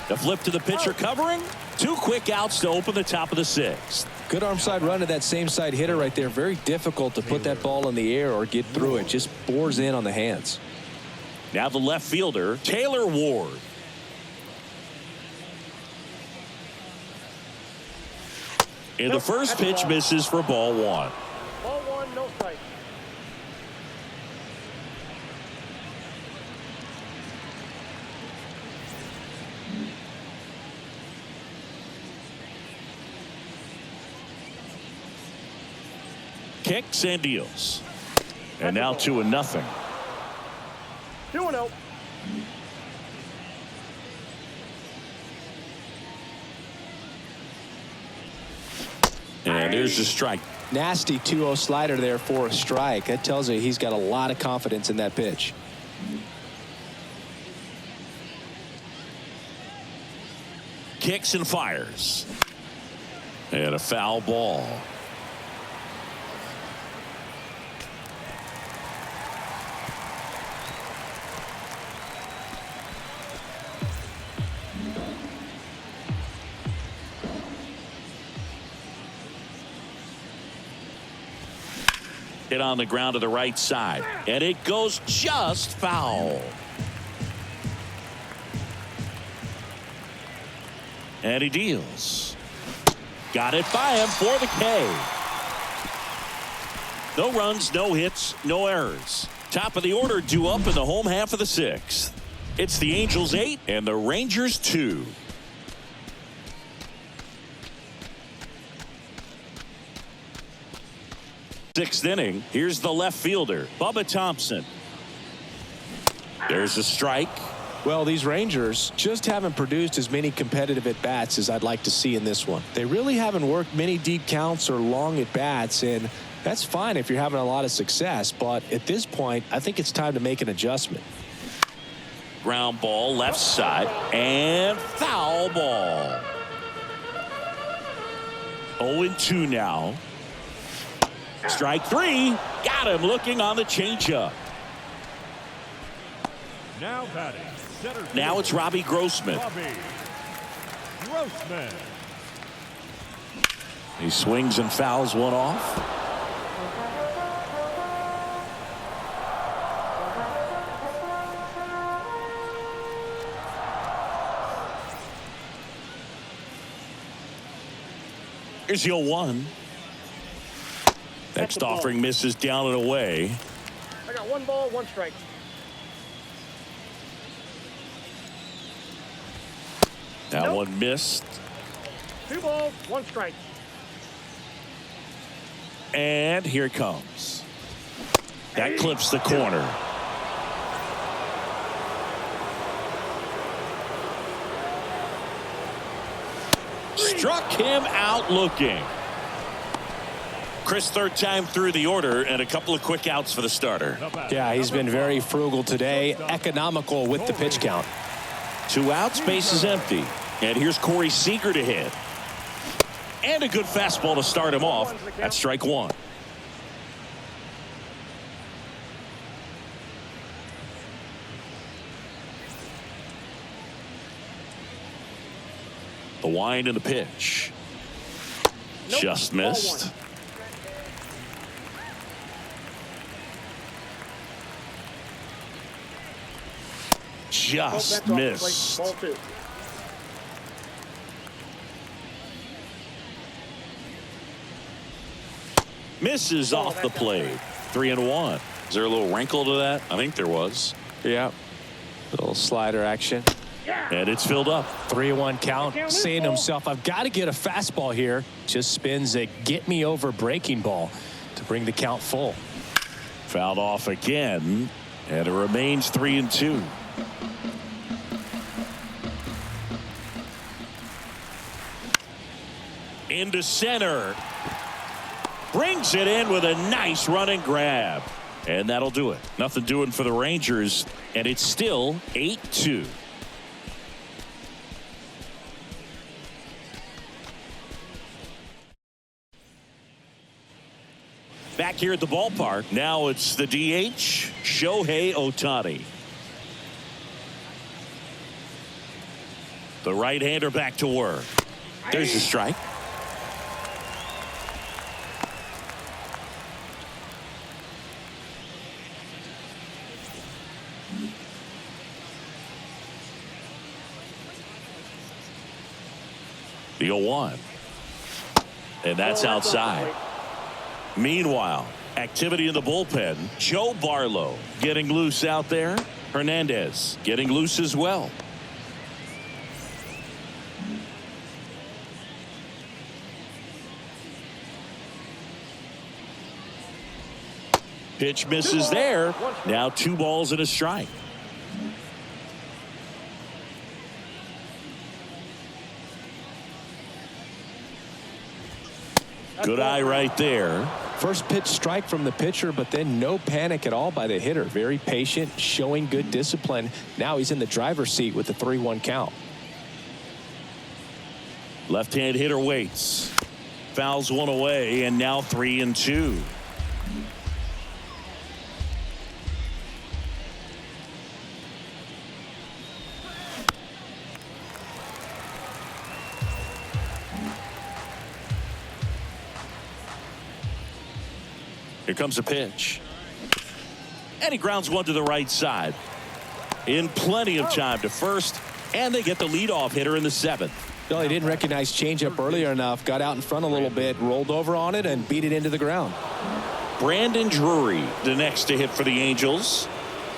A: The flip to the pitcher covering. 2 quick outs to open the top of the 6th.
B: Good arm side run to that same side hitter right there. Very difficult to put that ball in the air or get through it. Just bores in on the hands.
A: Now the left fielder, Taylor Ward. And the first pitch misses for ball 1.
D: Ball 1, no strike.
A: Kicks and deals. And now 2-0.
D: 2-0.
A: And there's the strike.
B: Nasty 2-0 slider there for a strike. That tells you he's got a lot of confidence in that pitch.
A: Kicks and fires. And a foul ball. Hit on the ground to the right side, and it goes just foul. And he deals. Got it by him for the K. No runs, no hits, no errors. Top of the order due up in the home half of the 6th. It's the Angels 8 and the Rangers 2. 6th inning. Here's the left fielder, Bubba Thompson. There's a strike.
B: Well, these Rangers just haven't produced as many competitive at-bats as I'd like to see in this one. They really haven't worked many deep counts or long at-bats, and that's fine if you're having a lot of success. But at this point, I think it's time to make an adjustment.
A: Ground ball left side and foul ball. 0-2 now. Strike 3. Got him looking on the changeup.
C: Now batting.
A: Now it's Robbie Grossman. He swings and fouls one off. Here's the 0-1. Next offering misses down and away.
D: I got 1 ball, 1 strike.
A: That one missed.
D: 2 balls, 1 strike.
A: And here it comes. That clips the corner. Struck him out looking. Chris, 3rd time through the order and a couple of quick outs for the starter.
B: Yeah, he's been very frugal today, economical with the pitch count.
A: 2 outs, base is empty. And here's Corey Seager to hit. And a good fastball to start him off. That's strike 1. The wind and the pitch. Just missed. Just missed.
D: Ball 2.
A: Misses off the plate. 3-1. Is there a little wrinkle to that? I think there was.
B: Yeah. Little slider action.
A: And it's filled up.
B: 3-1 count. Saying to himself, I've got to get a fastball here. Just spins a get me over breaking ball to bring the count full.
A: Fouled off again. And it remains 3-2. Into center. Brings it in with a nice running grab. And that'll do it. Nothing doing for the Rangers. And it's still 8-2. Back here at the ballpark. Now it's the DH, Shohei Ohtani. The right-hander back to work. There's a strike. The 0-1. And that's outside. Meanwhile, activity in the bullpen. Joe Barlow getting loose out there. Hernandez getting loose as well. Pitch misses there. Now 2 balls and a strike. Good eye right there.
B: First pitch strike from the pitcher, but then no panic at all by the hitter. Very patient, showing good discipline. Now he's in the driver's seat with the 3-1 count.
A: Left-hand hitter waits. Fouls one away, and now 3-2. Here comes a pitch. And he grounds one to the right side. In plenty of time to first, and they get the leadoff hitter in the 7th.
B: No, he didn't recognize changeup earlier enough. Got out in front a little bit, rolled over on it, and beat it into the ground.
A: Brandon Drury, the next to hit for the Angels.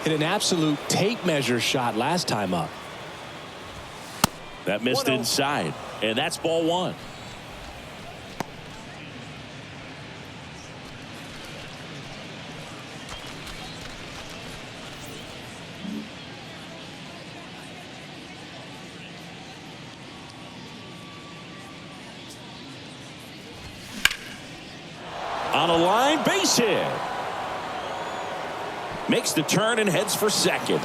B: Hit an absolute tape measure shot last time up.
A: That missed inside, and that's ball 1. On a line, base hit. Makes the turn and heads for second.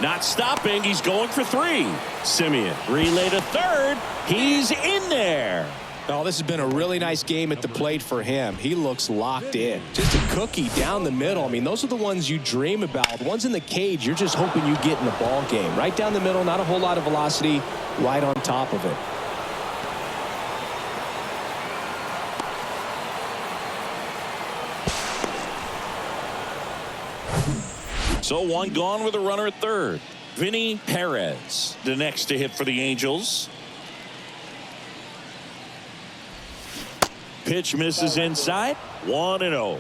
A: Not stopping. He's going for 3. Simeon relay to third. He's in there.
B: Oh, this has been a really nice game at the plate for him. He looks locked in. Just a cookie down the middle. I mean, those are the ones you dream about. The ones in the cage, you're just hoping you get in the ball game. Right down the middle, not a whole lot of velocity, right on top of it.
A: So 1 gone with a runner at third. Vinny Perez, the next to hit for the Angels. Pitch misses inside. 1-0.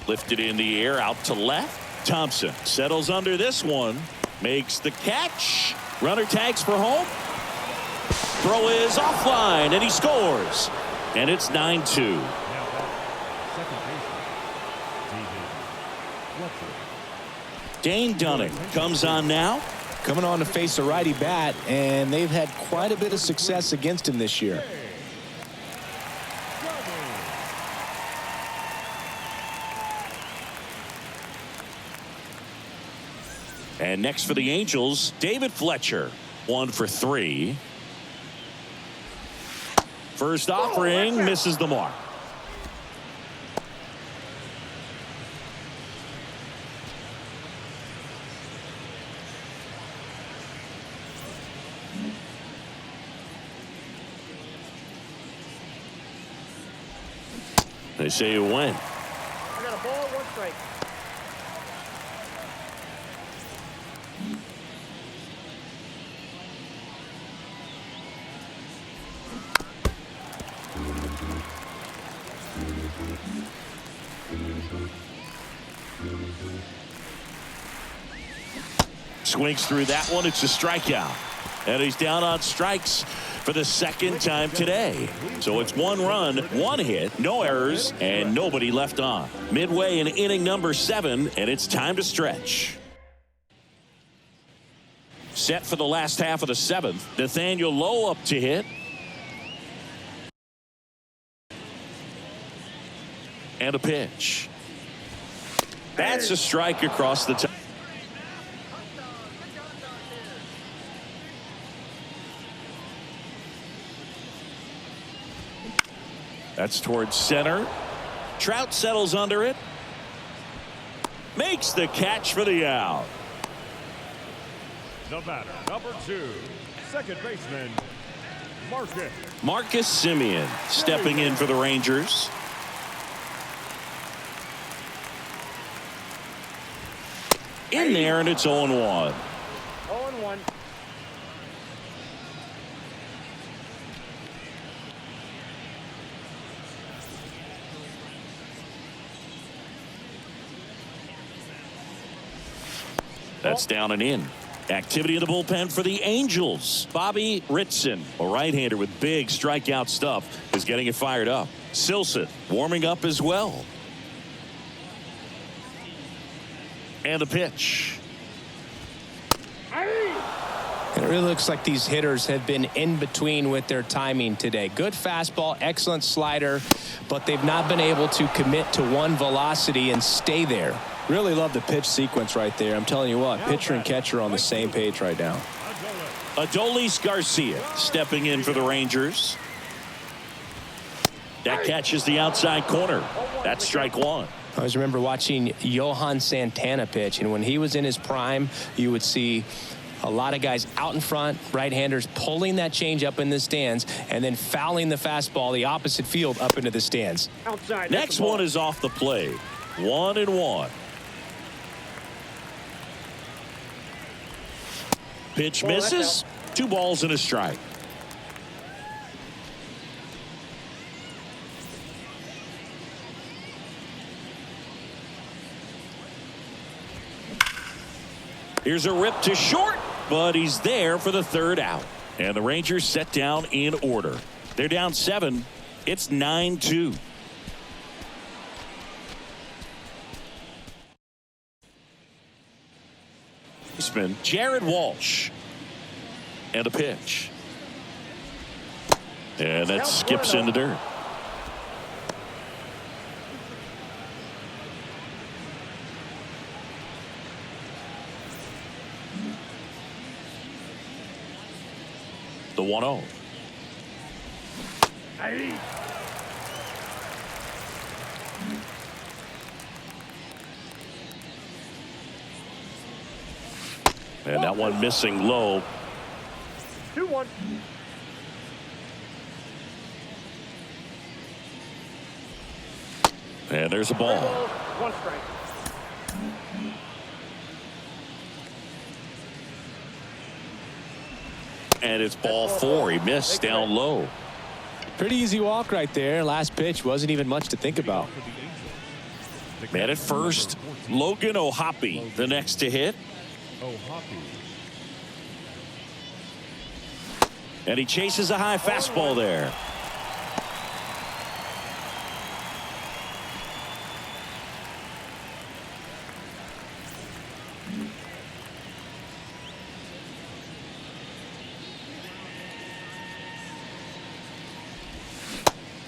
A: Lifted in the air out to left. Thompson settles under this one. Makes the catch. Runner tags for home. Throw is offline and he scores. And it's 9-2. Dane Dunning comes on now.
B: Coming on to face a righty bat, and they've had quite a bit of success against him this year.
A: And next for the Angels, David Fletcher. 1 for 3. First offering misses the mark. They say you win.
D: I got a ball, 1 strike.
A: Swings through that one. It's a strikeout. And he's down on strikes for the second time today. So it's 1 run, 1 hit, no errors, and nobody left on. Midway in inning number 7, and it's time to stretch. Set for the last half of the 7th. Nathaniel Lowe up to hit. And a pitch. That's a strike across the top. That's towards center. Trout settles under it. Makes the catch for the out.
C: The batter, number 2, second baseman,
A: Marcus Simeon stepping in for the Rangers. In there, and it's 0-1.
D: 0-1.
A: That's down and in. Activity in the bullpen for the Angels. Bobby Ritson, a right-hander with big strikeout stuff, is getting it fired up. Silson warming up as well. And a pitch.
B: And it really looks like these hitters have been in between with their timing today. Good fastball, excellent slider, but they've not been able to commit to one velocity and stay there. Really love the pitch sequence right there. I'm telling you what, pitcher and catcher are on the same page right now.
A: Adolis Garcia stepping in for the Rangers. That catches the outside corner. That's strike 1.
B: I always remember watching Johan Santana pitch, and when he was in his prime, you would see a lot of guys out in front, right-handers pulling that change up in the stands and then fouling the fastball the opposite field up into the stands.
D: Outside.
A: Next one is off the plate. 1-1. Pitch misses. 2 balls and a strike. Here's a rip to short, but he's there for the 3rd out. And the Rangers set down in order. They're down 7 It's 9-2. Baseman Jared Walsh. And a pitch. And that skips in the dirt. The 1-0. And that one missing low.
D: 2-1.
A: And there's a ball.
D: 1 strike.
A: And it's ball 4. He missed down low.
B: Pretty easy walk right there. Last pitch wasn't even much to think about.
A: Man at first, Logan O'Hoppe the next to hit. And he chases a high fastball there.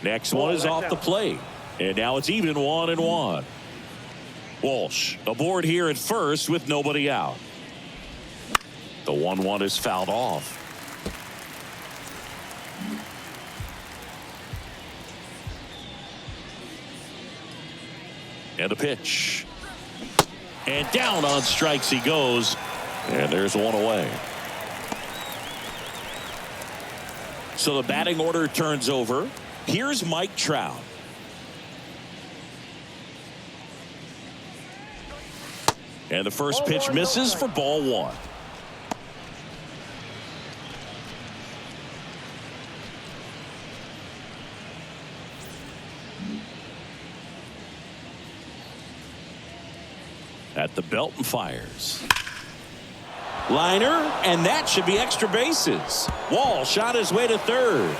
A: Next one is off the plate. And now it's even 1-1. Walsh aboard here at first with nobody out. The 1-1 is fouled off. And a pitch. And down on strikes he goes. And there's one away. So the batting order turns over. Here's Mike Trout. And the first pitch misses for ball 1. At the belt and fires. Liner, and that should be extra bases. Walsh shot his way to third.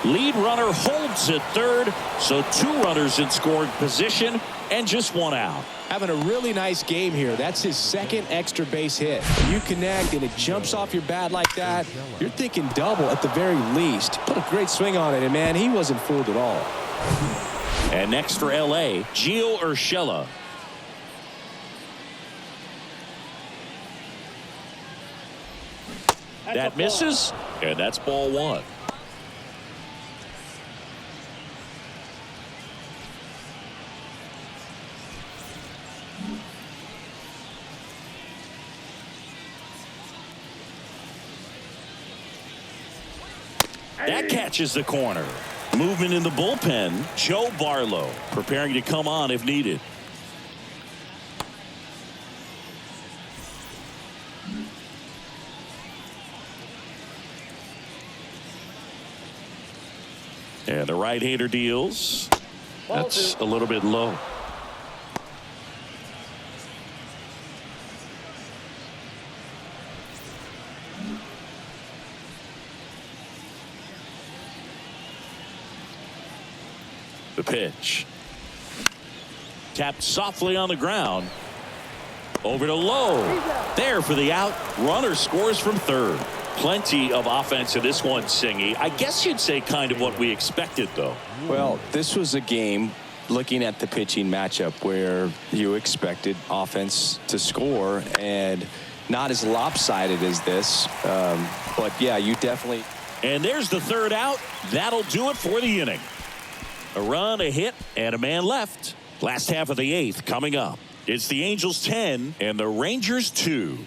A: Lead runner holds at third, so 2 runners in scoring position and just 1 out.
B: Having a really nice game here. That's his second extra base hit. You connect and it jumps off your bat like that. You're thinking double at the very least. Put a great swing on it, and man, he wasn't fooled at all.
A: And next for LA, Gio Urshela. That misses, and that's ball 1. That catches the corner. Movement in the bullpen. Joe Barlow preparing to come on if needed. And the right-hander deals. That's a little bit low. The pitch. Tapped softly on the ground. Over to Lowe. There for the out. Runner scores from third. Plenty of offense in this one, Singy. I guess you'd say kind of what we expected, though.
B: Well, this was a game, looking at the pitching matchup, where you expected offense to score, and not as lopsided as this. But, yeah, you definitely.
A: And there's the third out. That'll do it for the inning. A run, a hit, and a man left. Last half of the 8th coming up. It's the Angels 10 and the Rangers 2.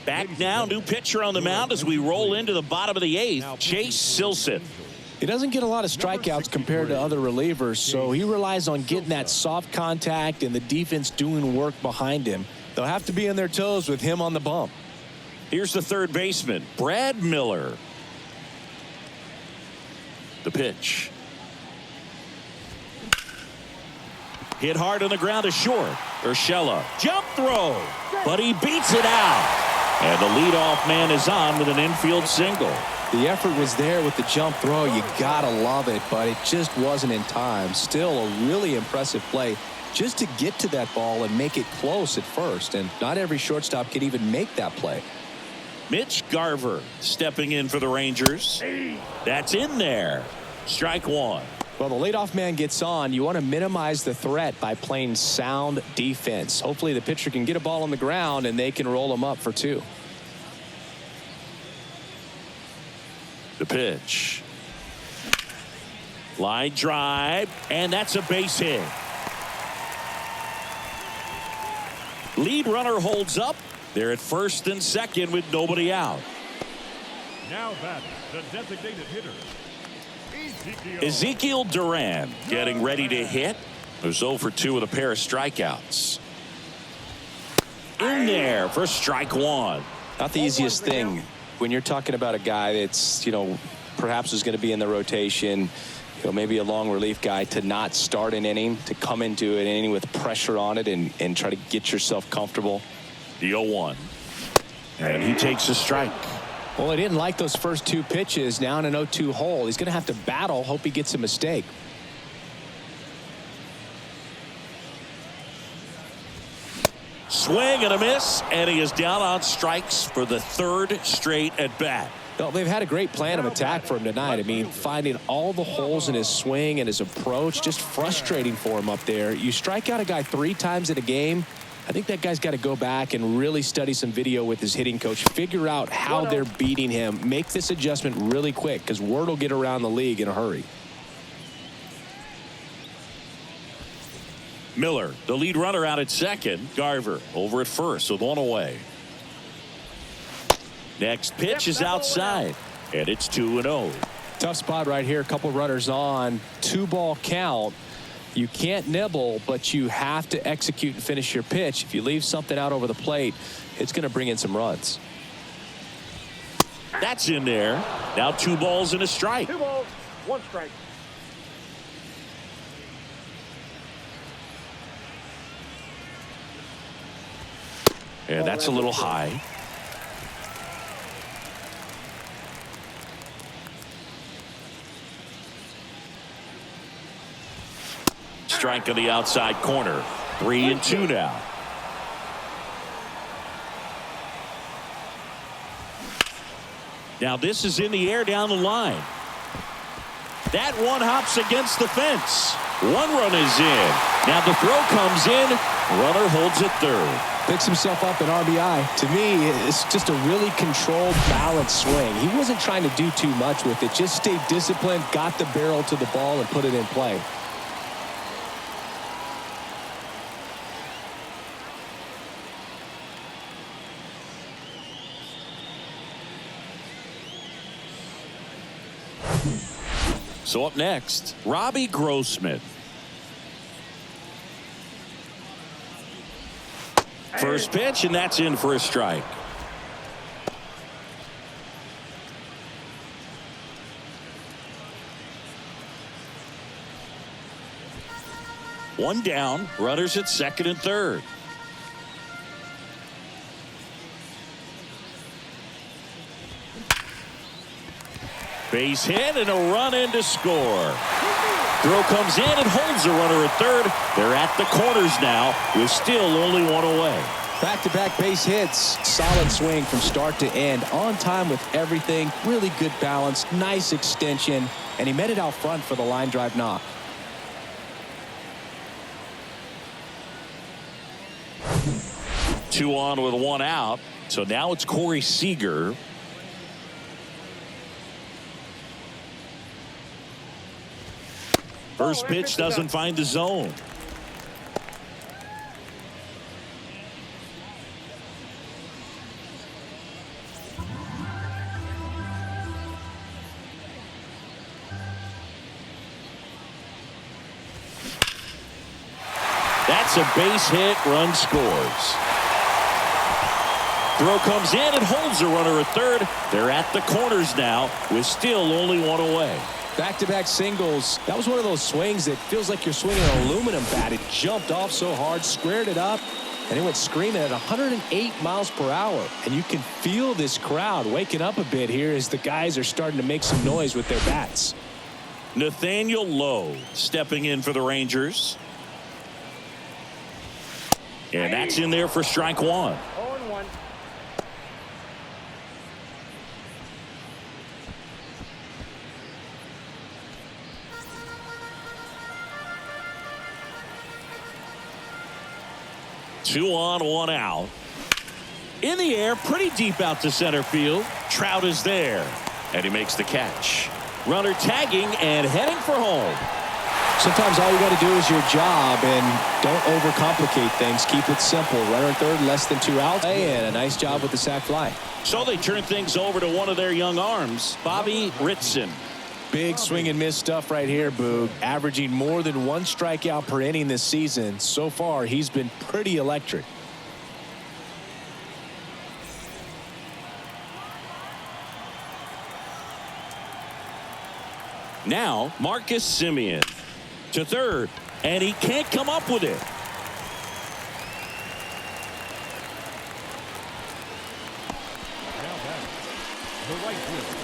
A: Back now, new pitcher on the mound as we roll into the bottom of the 8th. Chase Silseth.
B: He doesn't get a lot of strikeouts compared to other relievers, so he relies on getting that soft contact and the defense doing work behind him. They'll have to be on their toes with him on the bump.
A: Here's the third baseman, Brad Miller. The pitch. Hit hard on the ground to short. Urshela. Jump throw. But he beats it out. And the leadoff man is on with an infield single.
B: The effort was there with the jump throw. You gotta love it, but it just wasn't in time. Still a really impressive play just to get to that ball and make it close at first. And not every shortstop can even make that play.
A: Mitch Garver stepping in for the Rangers. That's in there. Strike one.
B: Well, the leadoff man gets on. You want to minimize the threat by playing sound defense. Hopefully the pitcher can get a ball on the ground and they can roll him up for two.
A: The pitch. Line drive, and that's a base hit. Lead runner holds up. They're at first and second with nobody out.
C: Now batting the designated hitter,
A: Ezekiel Duran getting ready to hit. There's 0 for 2 with a pair of strikeouts. In there for strike one.
B: Not the easiest thing when you're talking about a guy that's, perhaps is going to be in the rotation, maybe a long relief guy, to not start an inning, to come into an inning with pressure on it and try to get yourself comfortable.
A: The 0-1. And he takes a strike.
B: Well, he didn't like those first two pitches. Now in an 0-2 hole. He's going to have to battle. Hope he gets a mistake.
A: Swing and a miss, and he is down on strikes for the third straight at bat.
B: Well, they've had a great plan of attack for him tonight. I mean, finding all the holes in his swing and his approach, just frustrating for him up there. You strike out a guy 3 times in a game, I think that guy's got to go back and really study some video with his hitting coach, figure out how they're beating him, make this adjustment really quick, because word will get around the league in a hurry.
A: Miller, the lead runner, out at second. Garver over at first with 1 away. Next pitch is outside, and it's 2-0.
B: Tough spot right here. A couple runners on. 2-ball count. You can't nibble, but you have to execute and finish your pitch. If you leave something out over the plate, it's going to bring in some runs.
A: That's in there. Now 2 balls and a strike.
D: 2 balls, 1 strike.
A: And that's a little high. Strike on the outside corner. 3-2 now. Now this is in the air down the line. That one hops against the fence. 1 run is in. Now the throw comes in. Runner holds at third.
B: Picks himself up an RBI. To me, it's just a really controlled, balanced swing. He wasn't trying to do too much with it. Just stayed disciplined, got the barrel to the ball, and put it in play.
A: So up next, Robbie Grossman. First pitch, and that's in for a strike. One down, runners at second and third. Base hit and a run in to score. Throw comes in and holds the runner at third. They're at the corners now with still only 1 away.
B: Back-to-back base hits. Solid swing from start to end. On time with everything. Really good balance. Nice extension. And he met it out front for the line drive knock.
A: Two on with 1 out. So now it's Corey Seager. First pitch doesn't find the zone. That's a base hit. Run scores. Throw comes in and holds the runner at third. They're at the corners now with still only 1 away.
B: Back-to-back singles. That was one of those swings that feels like you're swinging an aluminum bat. It jumped off so hard, squared it up, and it went screaming at 108 miles per hour. And you can feel this crowd waking up a bit here as the guys are starting to make some noise with their bats.
A: Nathaniel Lowe stepping in for the Rangers. And that's in there for strike one.
D: 0-1.
A: Two on, one out. In the air, pretty deep out to center field. Trout is there, and he makes the catch. Runner tagging and heading for home.
B: Sometimes all you got to do is your job and don't overcomplicate things. Keep it simple. Runner third, less than 2 outs, and a nice job with the sac fly.
A: So they turn things over to one of their young arms, Bobby Ritson.
B: Big swing and miss stuff right here, Boog. Averaging more than 1 strikeout per inning this season. So far, he's been pretty electric.
A: Now, Marcus Semien to third, and he can't come up with it.
C: Now back, the right fielder,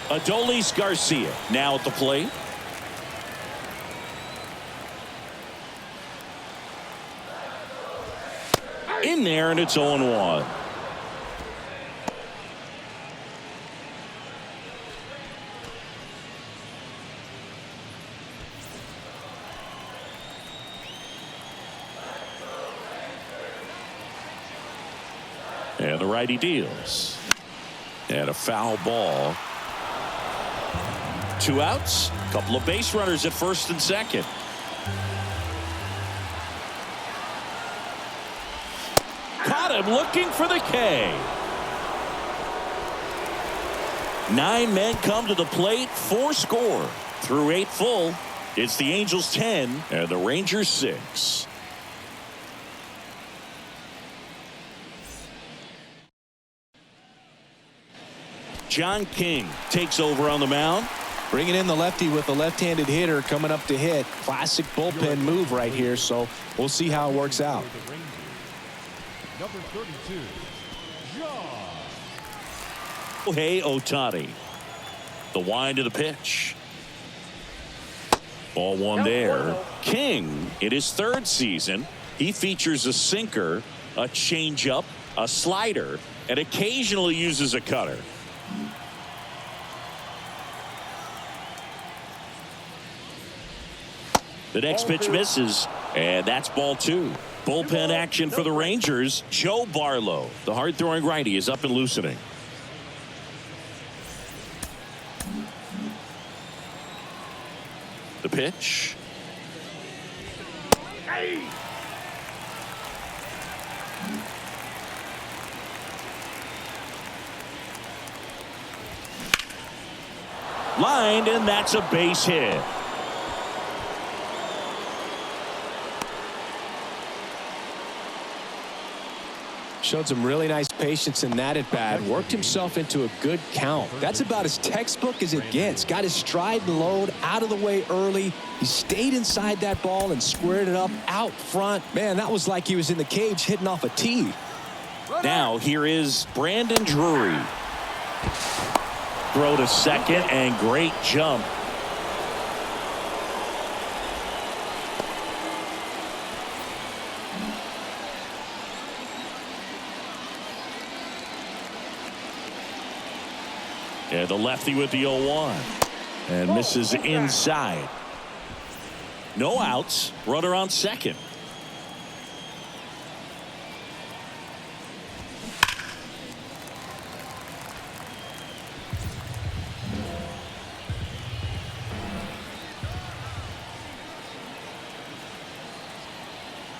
A: Adolis Garcia now at the plate. In there, and it's 0-1. And the righty deals. And a foul ball. 2 outs. Couple of base runners at first and second. Caught him looking for the K. 9 men come to the plate. 4 score. Through 8 full. It's the Angels 10 and the Rangers 6. John King takes over on the mound.
B: Bringing in the lefty with the left-handed hitter coming up to hit. Classic bullpen move right here, so we'll see how it works out.
C: number 32, John.
A: Hey, Ohtani. The wind of the pitch. Ball one there. King, in his 3rd season, he features a sinker, a changeup, a slider, and occasionally uses a cutter. The next pitch misses, and that's ball 2. Bullpen action for the Rangers. Joe Barlow, the hard-throwing righty, is up and loosening. The pitch. Lined, and that's a base hit.
B: Showed some really nice patience in that at bat. Worked himself into a good count. That's about as textbook as it gets. Got his stride and load out of the way early. He stayed inside that ball and squared it up out front. Man, that was like he was in the cage hitting off a tee.
A: Now here is Brandon Drury. Throw to second, and great jump. And the lefty with the 0-1. And misses inside. No outs. Runner on second.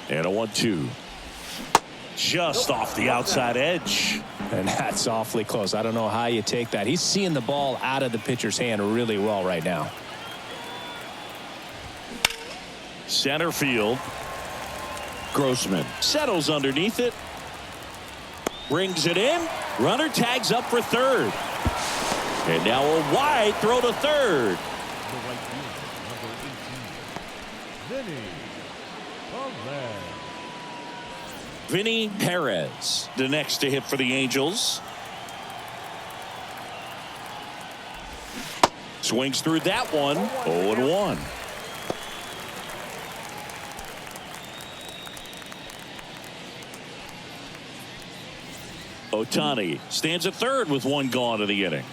A: And a 1-2. Just off the outside edge.
B: And that's awfully close. I don't know how you take that. He's seeing the ball out of the pitcher's hand really well right now.
A: Center field. Grossman settles underneath it. Brings it in. Runner tags up for third. And now a wide throw to third.
C: The right fielder, number 18,
A: Vinny Perez, the next to hit for the Angels. Swings through that one. 0-1. Ohtani stands at third with one gone of the inning.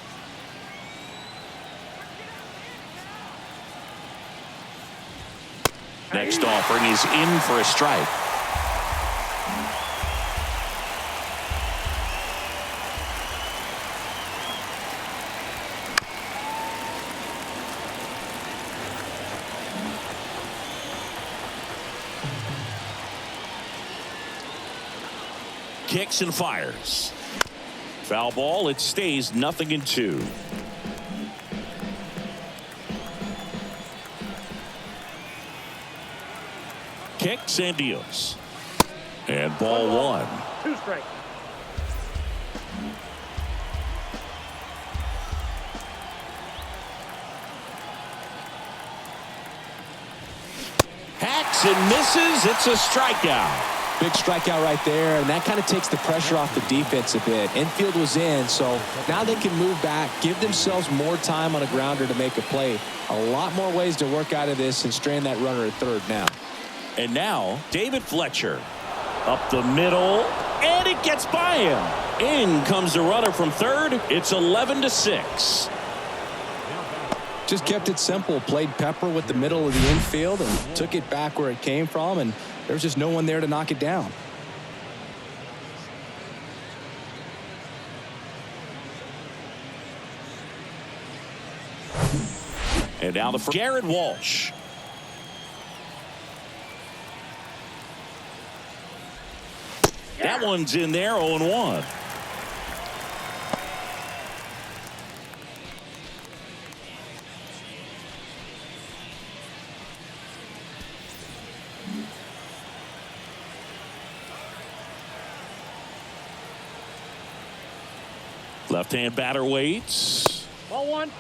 A: Next offering is in for a strike. Kicks and fires. Foul ball. It stays 0-2. Kicks and deals. And ball one.
D: 2 strikes.
A: Hacks and misses. It's a strikeout.
B: Big strikeout right there, and that kind of takes the pressure off the defense a bit. Infield was in, so now they can move back, give themselves more time on a grounder to make a play. A lot more ways to work out of this and strand that runner at third now.
A: And now David Fletcher up the middle, and it gets by him. In comes the runner from third. It's 11-6.
B: Just kept it simple, played pepper with the middle of the infield and took it back where it came from, and there's just no one there to knock it down.
A: And now the first. Jared Walsh. That one's in there. 0-1. Left-hand batter waits.
D: Ball 1.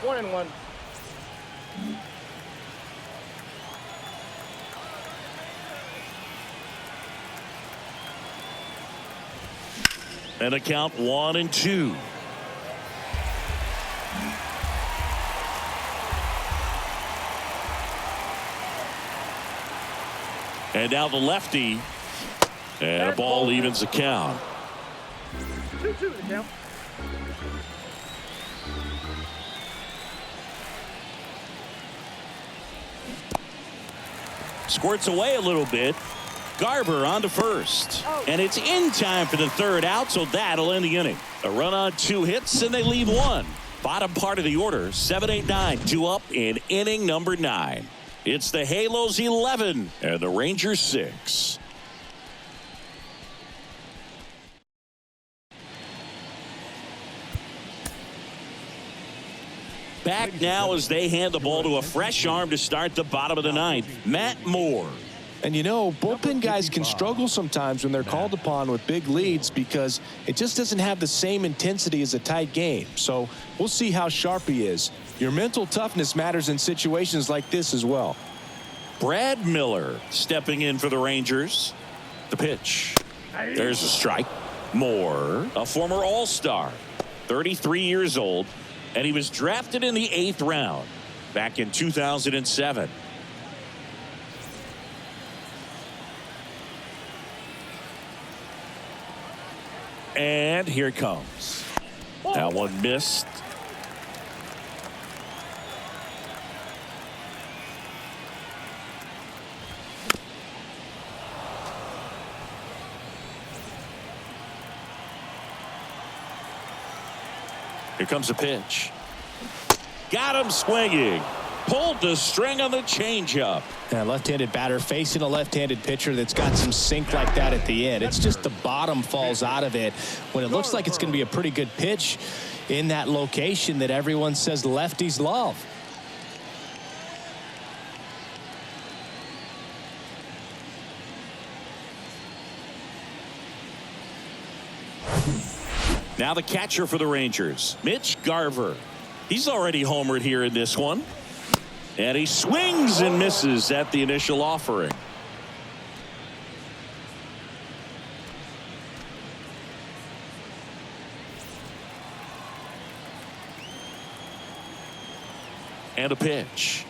D: 1-1.
A: And a count 1-2. And now the lefty. And a ball evens the count.
D: 2-2 the count.
A: Squirts away a little bit. Garber on to first. And it's in time for the third out, so that'll end the inning. A run on 2 hits, and they leave 1. Bottom part of the order, 7, 8, 9, 2 up in inning number 9. It's the Halos 11 and the Rangers 6. Back now as they hand the ball to a fresh arm to start the bottom of the 9th, Matt Moore.
B: And you know, bullpen guys can struggle sometimes when they're called upon with big leads because it just doesn't have the same intensity as a tight game. So we'll see how sharp he is. Your mental toughness matters in situations like this as well.
A: Brad Miller stepping in for the Rangers. The pitch. There's a strike. Moore, a former All-Star, 33 years old, and he was drafted in the 8th round back in 2007. And here it comes. That one missed. Here comes a pitch. Got him swinging. Pulled the string on the changeup.
B: Yeah, left-handed batter facing a left-handed pitcher that's got some sink like that at the end. It's just the bottom falls out of it when it looks like it's going to be a pretty good pitch in that location that everyone says lefties love.
A: Now the catcher for the Rangers, Mitch Garver. He's already homered here in this one. And he swings and misses at the initial offering. And a pitch.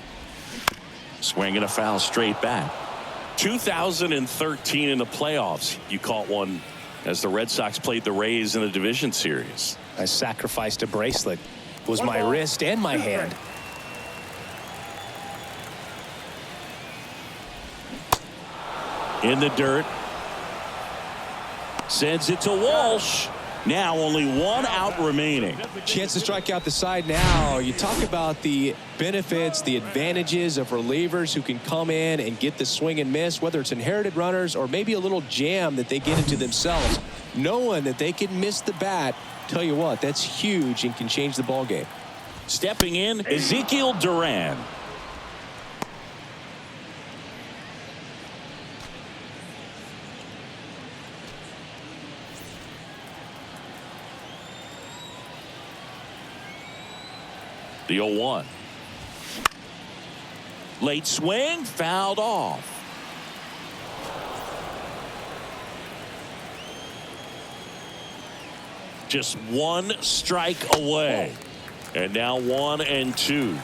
A: Swing and a foul straight back. 2013 in the playoffs, you caught one as the Red Sox played the Rays in the division series.
B: I sacrificed a bracelet. It was my wrist and my hand.
A: In the dirt. Sends it to Walsh. Now only one out remaining.
B: Chance to strike out the side now. You talk about the benefits, the advantages of relievers who can come in and get the swing and miss, whether it's inherited runners or maybe a little jam that they get into themselves. Knowing that they can miss the bat, tell you what, that's huge and can change the ball game.
A: Stepping in, Ezekiel Duran. The 0-1. Late swing, fouled off. Just one strike away. And now 1-2.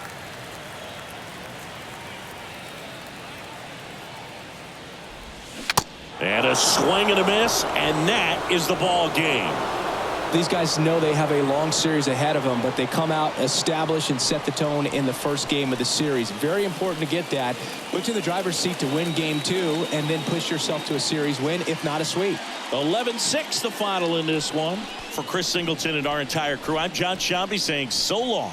A: And a swing and a miss, and that is the ball game.
B: These guys know they have a long series ahead of them, but they come out, establish, and set the tone in the first game of the series. Very important to get that. Put you in the driver's seat to win game 2, and then push yourself to a series win, if not a sweep.
A: 11-6 the final in this one. For Chris Singleton and our entire crew, I'm John Shambi saying so long.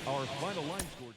C: Our final line score.